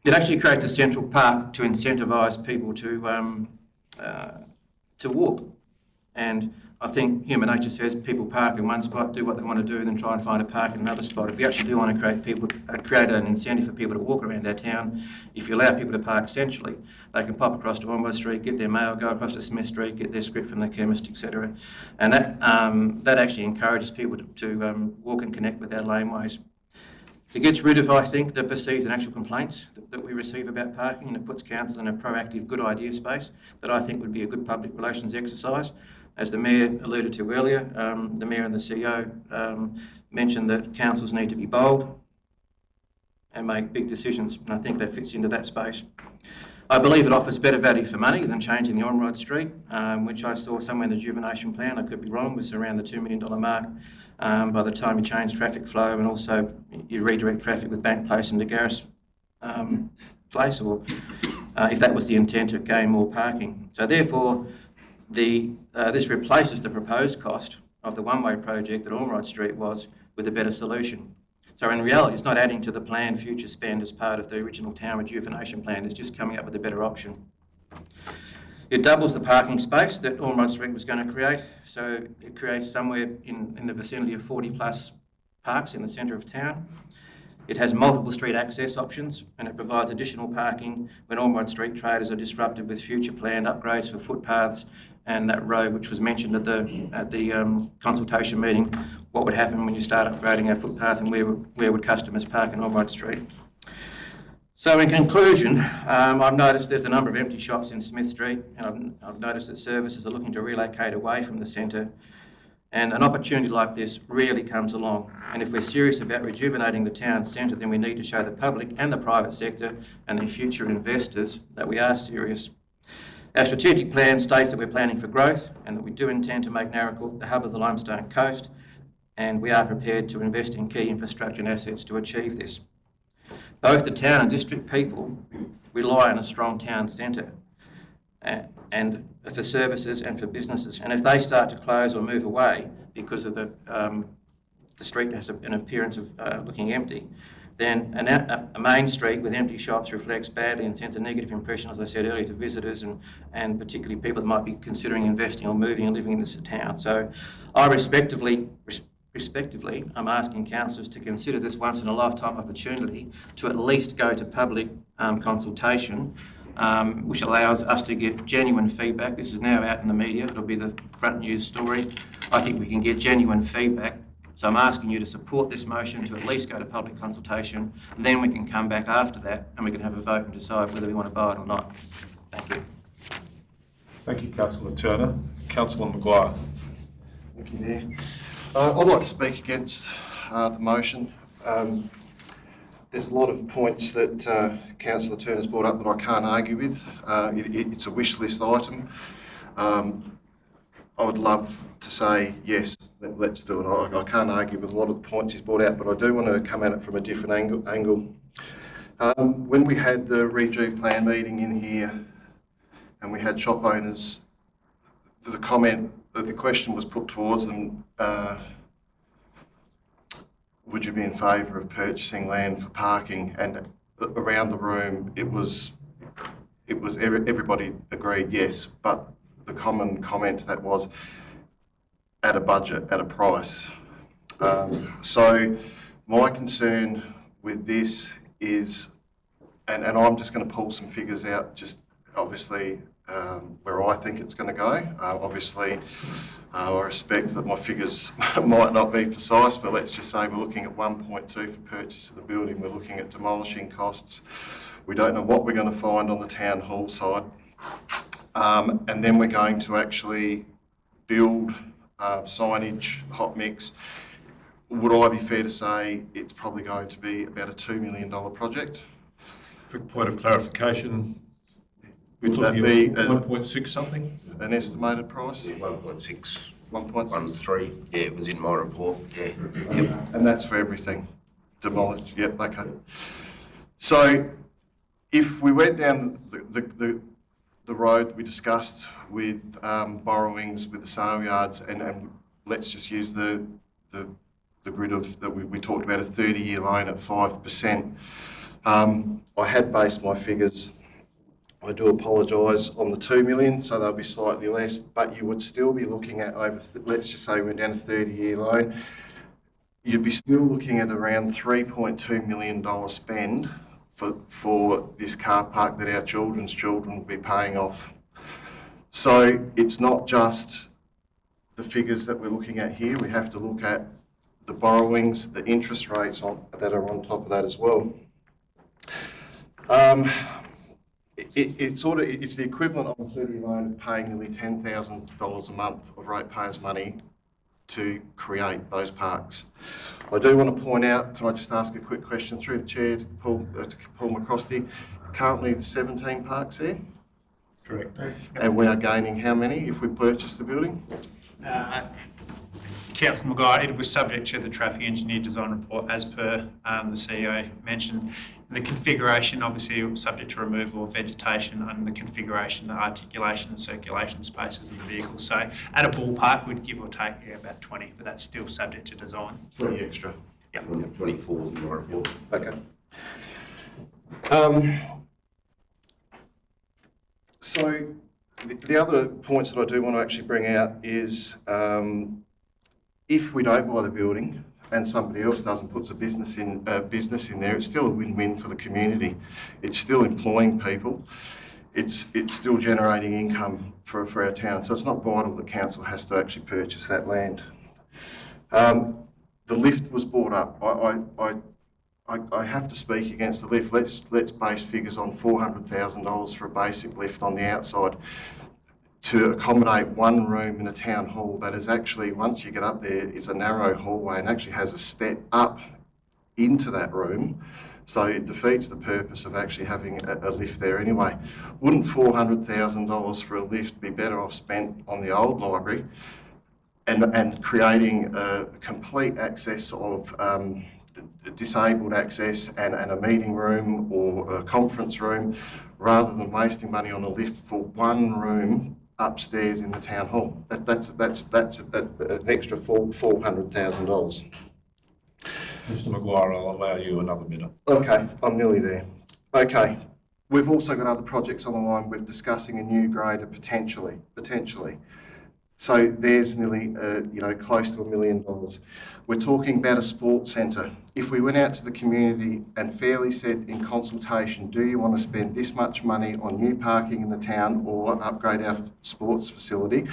It actually creates a central park to incentivise people to walk, and I think human nature says people park in one spot, do what they want to do, then try and find a park in another spot. If we actually do want to create an incentive for people to walk around our town, if you allow people to park centrally, they can pop across to Ormerod Street, get their mail, go across to Smith Street, get their script from the chemist, etc. And that actually encourages people to walk and connect with our laneways. It gets rid of, I think, the perceived and actual complaints that we receive about parking, and it puts council in a proactive, good idea space that I think would be a good public relations exercise. As the Mayor alluded to earlier, the Mayor and the CEO mentioned that councils need to be bold and make big decisions, and I think that fits into that space. I believe it offers better value for money than changing the Ormerod Street, which I saw somewhere in the rejuvenation plan, I could be wrong, was around the $2 million mark. By the time you change traffic flow and also you redirect traffic with Bank Place into Garris Place, or if that was the intent, to gain more parking. So therefore, this replaces the proposed cost of the one-way project that Ormerod Street was with a better solution. So in reality, it's not adding to the planned future spend as part of the original town rejuvenation plan, it's just coming up with a better option. It doubles the parking space that Ormerod Street was going to create, so it creates somewhere in the vicinity of 40 plus parks in the centre of town. It has multiple street access options, and it provides additional parking when Ormerod Street traders are disrupted with future planned upgrades for footpaths and that road which was mentioned at the consultation meeting. What would happen when you start upgrading our footpath, and where would customers park in Ormerod Street? So in conclusion, I've noticed there's a number of empty shops in Smith Street, and I've noticed that services are looking to relocate away from the centre. And an opportunity like this rarely comes along. And if we're serious about rejuvenating the town centre, then we need to show the public and the private sector and the future investors that we are serious. Our strategic plan states that we're planning for growth and that we do intend to make Naracoorte the hub of the Limestone Coast, and we are prepared to invest in key infrastructure and assets to achieve this. Both the town and district people rely on a strong town centre and for services and for businesses. And if they start to close or move away because of the the street has an appearance of looking empty, then a main street with empty shops reflects badly and sends a negative impression, as I said earlier, to visitors and particularly people that might be considering investing or moving and living in this town. So I respectively, I'm asking councillors to consider this once in a lifetime opportunity to at least go to public consultation, which allows us to get genuine feedback. This is now out in the media, it'll be the front news story. I think we can get genuine feedback. So I'm asking you to support this motion to at least go to public consultation, and then we can come back after that and we can have a vote and decide whether we want to buy it or not. Thank you. Thank you, Councillor Turner. Councillor Maguire. Thank you, Mayor. I'd like to speak against the motion. There's a lot of points that Councillor Turner's brought up that I can't argue with. It's a wish list item. I would love to say, yes, let's do it. I can't argue with a lot of the points he's brought out, but I do want to come at it from a different angle. When we had the Reju plan meeting in here and we had shop owners, the question was put towards them, would you be in favour of purchasing land for parking? And around the room, everybody agreed yes, but the common comment that was at a budget, at a price. So my concern with this is, and I'm just going to pull some figures out, just obviously where I think it's going to go. Obviously, I respect that my figures might not be precise, but let's just say we're looking at 1.2 for purchase of the building. We're looking at demolishing costs. We don't know what we're going to find on the town hall side. And then we're going to actually build signage, hot mix. Would I be fair to say it's probably going to be about a $2 million project? Quick point of clarification. We're Would that looking be at 1.6 something? an estimated price? Yeah, 1.6, 1.6. 1.3. Yeah, it was in my report. Yeah. Yep. And that's for everything. Demolished. Yep. Okay. So if we went down the road we discussed with borrowings with the sale yards, and let's just use the grid of that we talked about, a 30-year loan at 5%. I had based my figures, I do apologise, on the 2 million, so they'll be slightly less, but you would still be looking at over, let's just say we went down a 30-year loan, you'd be still looking at around $3.2 million spend for this car park that our children's children will be paying off. So it's not just the figures that we're looking at here, we have to look at the borrowings, the interest rates that are on top of that as well. It's the equivalent of a 30-year loan of paying nearly $10,000 a month of ratepayers' money to create those parks. I do want to point out, can I just ask a quick question through the chair to Paul McCrosty? Currently there's 17 parks there? Correct. And we are gaining how many if we purchase the building? Councillor Maguire, it was subject to the traffic engineer design report as per the CEO mentioned. The configuration, obviously subject to removal of vegetation and the configuration, the articulation and circulation spaces of the vehicle. So at a ballpark, we'd give or take about 20, but that's still subject to design. 20 extra. Yeah. 24 in my report. Okay. So the other points that I do want to actually bring out is if we don't buy the building and somebody else doesn't put the business in there, it's still a win-win for the community. It's still employing people. It's still generating income for our town. So it's not vital that council has to actually purchase that land. The lift was brought up. I have to speak against the lift. Let's base figures on $400,000 for a basic lift on the outside to accommodate one room in a town hall that is actually, once you get up there, is a narrow hallway and actually has a step up into that room. So it defeats the purpose of actually having a lift there anyway. Wouldn't $400,000 for a lift be better off spent on the old library and creating a complete access of disabled access and a meeting room or a conference room, rather than wasting money on a lift for one room upstairs in the town hall? That's an extra $400,000. Mr Maguire, I'll allow you another minute. Okay, I'm nearly there. Okay, we've also got other projects on the line. We're discussing a new grader potentially. So there's nearly, close to $1 million. We're talking about a sports centre. If we went out to the community and fairly said in consultation, do you want to spend this much money on new parking in the town or upgrade our sports facility,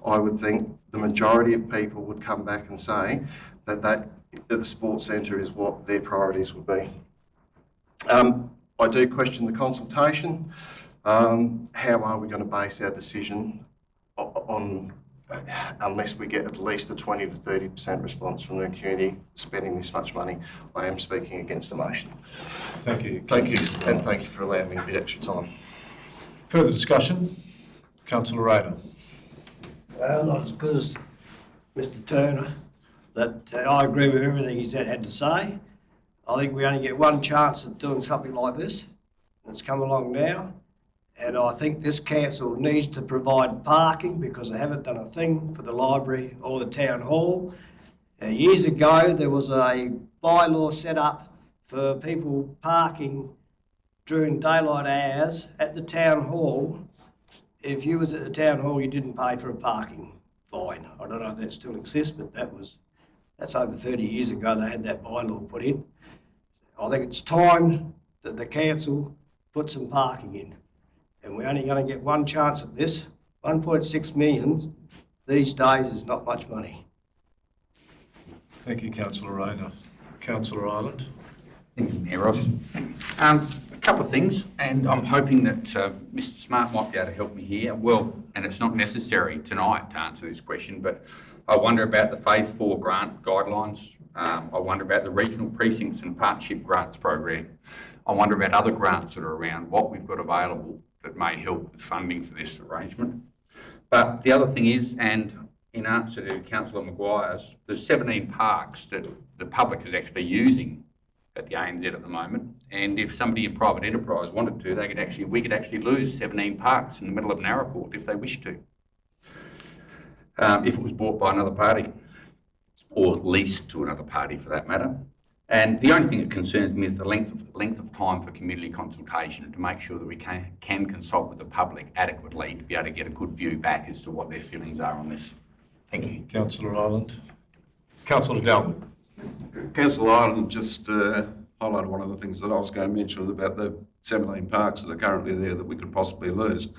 I would think the majority of people would come back and say that the sports centre is what their priorities would be. I do question the consultation. How are we going to base our decision on unless we get at least a 20 to 30% response from the community spending this much money? I am speaking against the motion. Thank you. Thank you, and thank you for allowing me a bit extra time. Further discussion? Councillor Rayner. Well, not as good as Mr Turner, that I agree with everything he's had to say. I think we only get one chance of doing something like this, and it's come along now. And I think this council needs to provide parking because they haven't done a thing for the library or the town hall. Years ago, there was a bylaw set up for people parking during daylight hours at the town hall. If you was at the town hall, you didn't pay for a parking fine. I don't know if that still exists, but that's over 30 years ago they had that bylaw put in. I think it's time that the council put some parking in. And we're only going to get one chance at this. 1.6 million these days is not much money. Thank you, Councillor Rayner. Councillor Ireland. Thank you, Mayor Ross. A couple of things, and I'm hoping that Mr Smart might be able to help me here. Well, and it's not necessary tonight to answer this question, but I wonder about the Phase 4 grant guidelines. I wonder about the regional precincts and partnership grants program. I wonder about other grants that are around, what we've got available that may help with funding for this arrangement. But the other thing is, and in answer to Councillor Maguire's, there's 17 parks that the public is actually using at the ANZ at the moment. And if somebody in private enterprise wanted to, we could actually lose 17 parks in the middle of Narracourt if they wished to. If it was bought by another party, or leased to another party for that matter. And the only thing that concerns me is the length of time for community consultation, and to make sure that we can consult with the public adequately to be able to get a good view back as to what their feelings are on this. Thank you. Councillor Ireland. Councillor Dalwood. Councillor Ireland just highlighted one of the things that I was going to mention about the 17 parks that are currently there that we could possibly lose.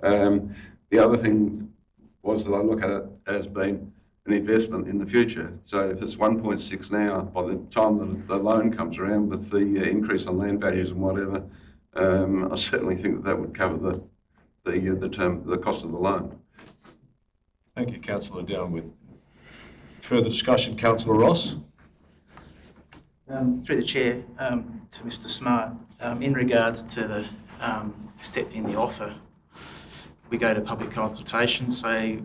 The other thing was that I look at it as being an investment in the future. So if it's 1.6 now, by the time the loan comes around with the increase on land values and whatever, I certainly think that would cover the cost of the loan. Thank you, Councillor Dalwood. Further discussion, Councillor Ross. Through the chair to Mr Smart, in regards to the accepting the offer, we go to public consultation. So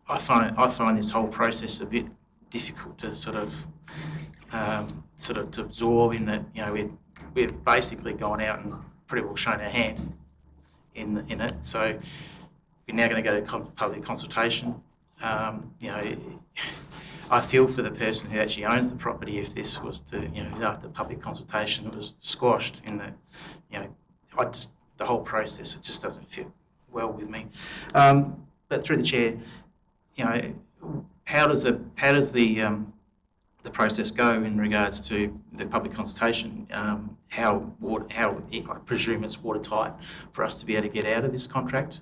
I find this whole process a bit difficult to sort of to absorb, in that we've basically gone out and pretty well shown our hand in it. So we're now going to go to public consultation. I feel for the person who actually owns the property if this was to, after public consultation, it was squashed. In that, the whole process, it just doesn't fit well with me. But through the chair, how does the process go in regards to the public consultation? How I presume it's watertight for us to be able to get out of this contract.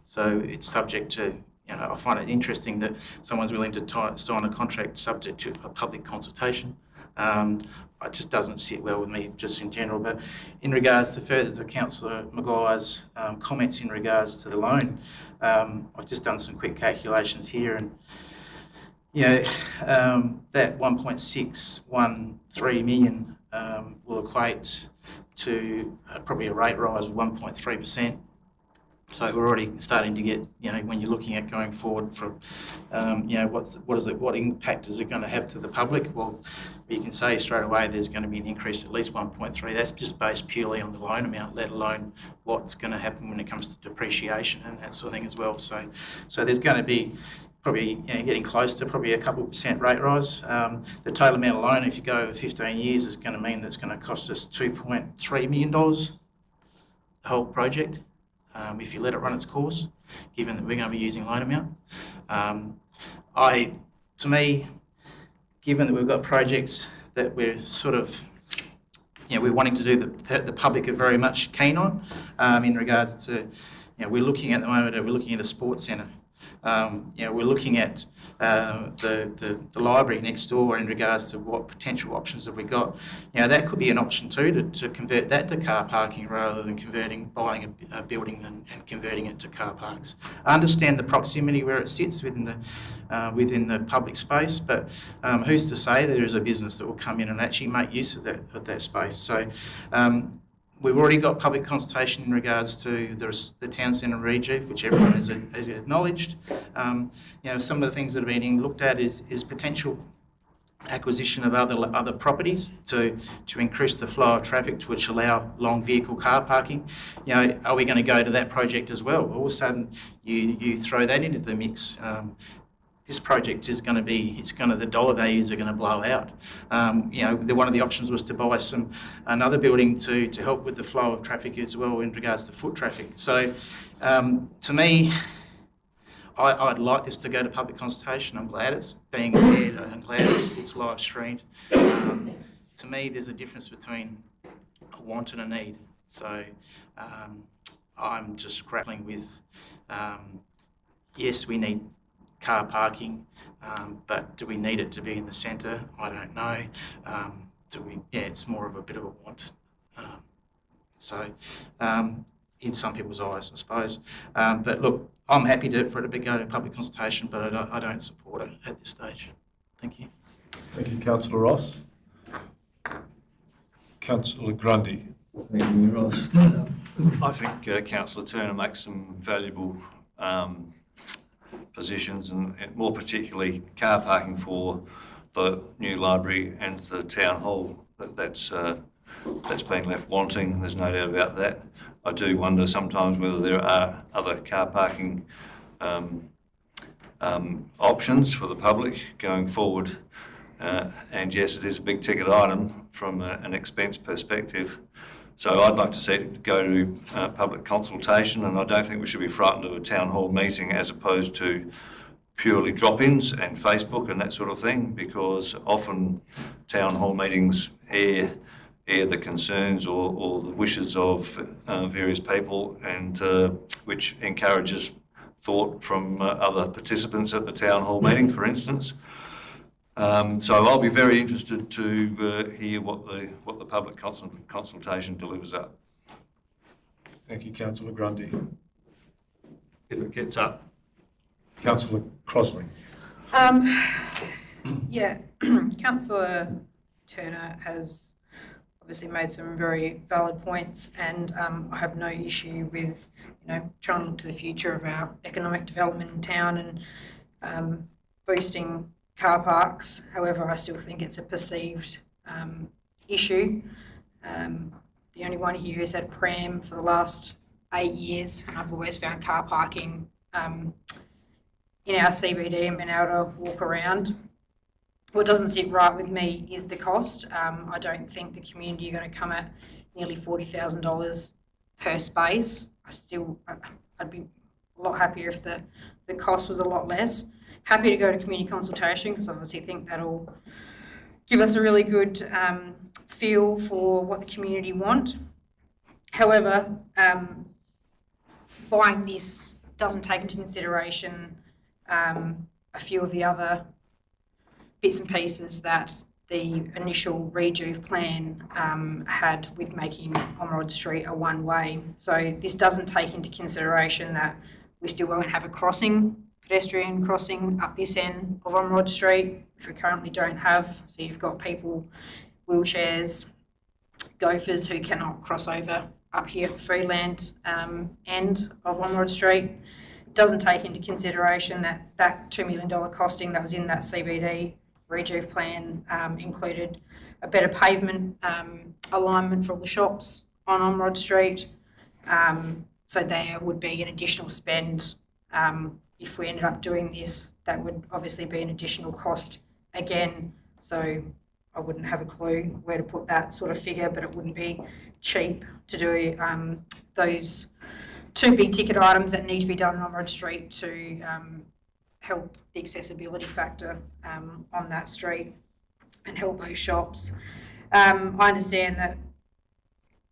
So it's subject to. I find it interesting that someone's willing to sign a contract subject to a public consultation. It just doesn't sit well with me, just in general. But in regards to further to Councillor Maguire's comments in regards to the loan, I've just done some quick calculations here, and that 1.613 million will equate to probably a rate rise of 1.3%. So we're already starting to get, when you're looking at going forward from, what impact is it going to have to the public? Well, you can say straight away there's going to be an increase at least 1.3. That's just based purely on the loan amount, let alone what's going to happen when it comes to depreciation and that sort of thing as well. So there's going to be probably getting close to probably a couple % rate rise. The total amount alone, if you go over 15 years, is going to mean that's going to cost us $2.3 million, the whole project, if you let it run its course, given that we're going to be using loan amount. To me, given that we've got projects that we're sort of, we're wanting to do that the public are very much keen on, in regards to, we're looking at the moment, we're looking at a sports centre. We're looking at the library next door in regards to what potential options have we got. That could be an option too, to convert that to car parking rather than buying a building and converting it to car parks. I understand the proximity where it sits within the public space, but who's to say there is a business that will come in and actually make use of that space? So. We've already got public consultation in regards to the town centre rejuve, which everyone has acknowledged. Some of the things that are being looked at is potential acquisition of other properties to increase the flow of traffic, which allow long vehicle car parking. Are we going to go to that project as well? All of a sudden, you throw that into the mix. This project is going to be, the dollar values are going to blow out. One of the options was to buy another building to help with the flow of traffic as well in regards to foot traffic. So, to me, I'd like this to go to public consultation. I'm glad it's being aired. I'm glad it's live streamed. To me, there's a difference between a want and a need. So, I'm just grappling with, yes, we need car parking, but do we need it to be in the centre? I don't know. It's more of a bit of a want. In some people's eyes, I suppose. But look, I'm happy for it to go to public consultation, but I don't support it at this stage. Thank you. Thank you, Councillor Ross. Councillor Grundy. Thank you, Ross. I think Councillor Turner makes some valuable positions, and more particularly car parking for the new library and the town hall. That's been left wanting, there's no doubt about that. I do wonder sometimes whether there are other car parking options for the public going forward. And yes, it is a big ticket item from an expense perspective. So I'd like to see it go to public consultation, and I don't think we should be frightened of a town hall meeting as opposed to purely drop-ins and Facebook and that sort of thing, because often town hall meetings air the concerns or the wishes of various people, and which encourages thought from other participants at the town hall meeting, for instance. So I'll be very interested to hear what the public consultation delivers up. Thank you, Councillor Grundy. If it gets up. Councillor Crossley. Councillor Turner has obviously made some very valid points, and I have no issue with trying to look to the future of our economic development in town and boosting car parks. However, I still think it's a perceived issue. The only one here is that Pram for the last 8 years, and I've always found car parking in our CBD and been able to walk around. What doesn't sit right with me is the cost. I don't think the community are going to come at nearly $40,000 per space. I'd be a lot happier if the cost was a lot less. Happy to go to community consultation, because I obviously think that'll give us a really good feel for what the community want. However, buying this doesn't take into consideration a few of the other bits and pieces that the initial Rejuve plan had with making Ormerod Street a one-way. So this doesn't take into consideration that we still won't have a pedestrian crossing up this end of Ormerod Street, which we currently don't have. So you've got people, wheelchairs, gophers who cannot cross over up here at the Freeland end of Ormerod Street. It doesn't take into consideration that $2 million costing that was in that CBD Rejuve plan included a better pavement alignment for all the shops on Ormerod Street. So there would be an additional spend if we ended up doing this, that would obviously be an additional cost again. So I wouldn't have a clue where to put that sort of figure, but it wouldn't be cheap to do those 2 big ticket items that need to be done on Ormond Street to help the accessibility factor on that street and help those shops. I understand that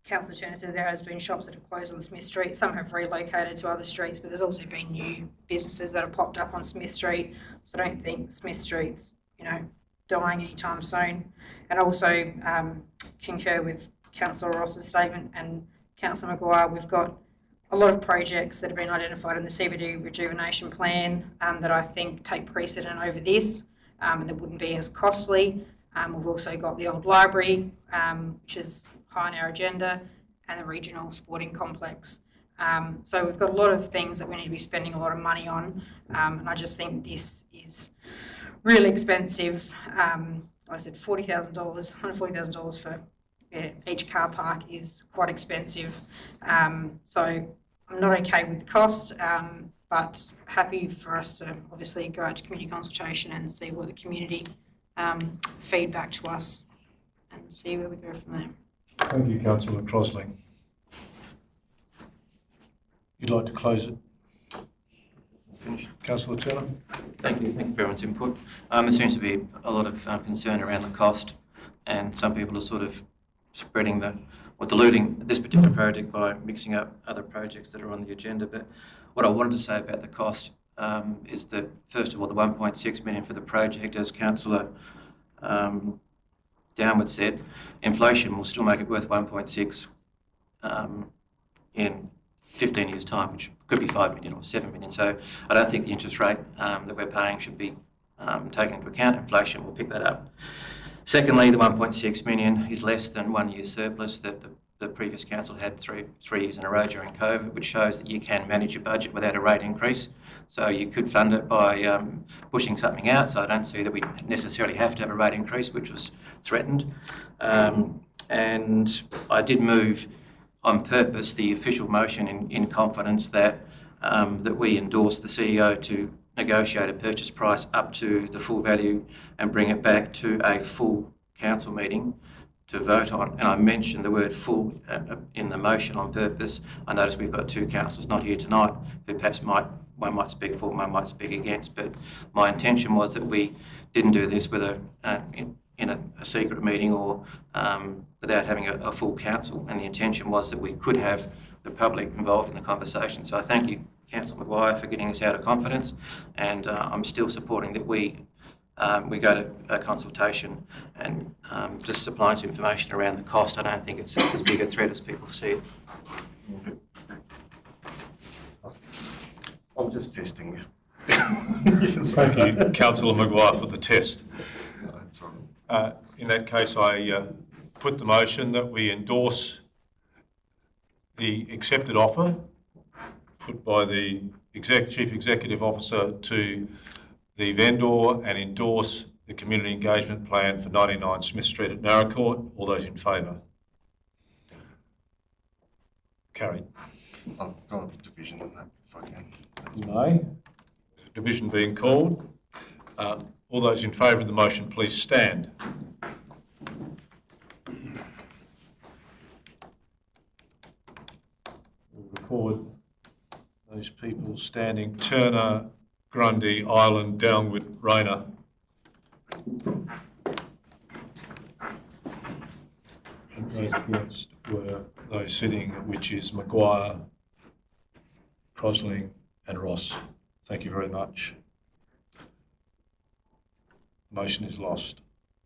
Councillor Turner said there has been shops that have closed on Smith Street. Some have relocated to other streets, but there's also been new businesses that have popped up on Smith Street. So I don't think Smith Street's, dying anytime soon. And also concur with Councillor Ross's statement and Councillor Maguire. We've got a lot of projects that have been identified in the CBD rejuvenation plan that I think take precedent over this and that wouldn't be as costly. We've also got the old library, which is high on our agenda, and the regional sporting complex. So we've got a lot of things that we need to be spending a lot of money on, and I just think this is really expensive. Like I said, $40,000, $140,000 for each car park is quite expensive. So I'm not okay with the cost, but happy for us to obviously go out to community consultation and see what the community feedback to us and see where we go from there. Thank you, Councillor Crosling. You'd like to close it? Councillor Turner? Thank you for everyone's input. There seems to be a lot of concern around the cost, and some people are sort of spreading or diluting this particular project by mixing up other projects that are on the agenda. But what I wanted to say about the cost is that, first of all, the 1.6 million for the project, as Councillor Downward said, inflation will still make it worth 1.6 in 15 years' time, which could be 5 million or 7 million. So I don't think the interest rate that we're paying should be taken into account. Inflation will pick that up. Secondly, the 1.6 million is less than 1 year's surplus that the previous council had three years in a row during COVID, which shows that you can manage your budget without a rate increase. So you could fund it by pushing something out. So I don't see that we necessarily have to have a rate increase, which was threatened. And I did move on purpose the official motion in confidence that that we endorse the CEO to negotiate a purchase price up to the full value and bring it back to a full council meeting to vote on. And I mentioned the word full in the motion on purpose. I notice we've got 2 councillors not here tonight who perhaps one might speak for, one might speak against, but my intention was that we didn't do this with in a secret meeting or without having a full council, and the intention was that we could have the public involved in the conversation. So I thank you, Councillor Maguire, for getting us out of confidence, and I'm still supporting that we go to a consultation and just supplying some information around the cost. I don't think it's as big a threat as people see it. I'm just testing you. Thank you, Councillor Maguire, for the test. That's right. In that case, I put the motion that we endorse the accepted offer put by the Chief Executive Officer to the vendor and endorse the community engagement plan for 99 Smith Street at Narracourt. All those in favour? Carried. I've got a division on that, if I can. You may. Division being called. All those in favour of the motion, please stand. We'll record those people standing: Turner, Grundy, Ireland, Downwood, Rayner. And those against were those sitting, which is Maguire, Crosling and Ross. Thank you very much. The motion is lost.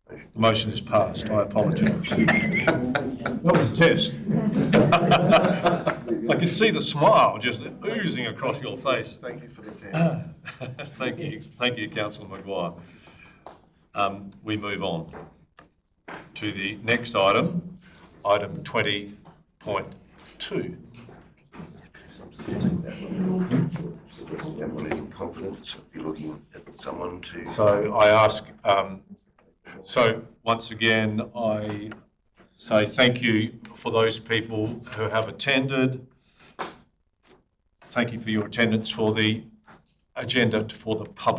The motion is passed. I apologise. That was a test. I can see the smile just oozing across your face. Thank you for the test. Thank you, Councillor Maguire. We move on to the next item, item 20.2. That one is in confidence. You're looking at someone to. So I ask, so once again, I say thank you for those people who have attended. Thank you for your attendance for the agenda for the public.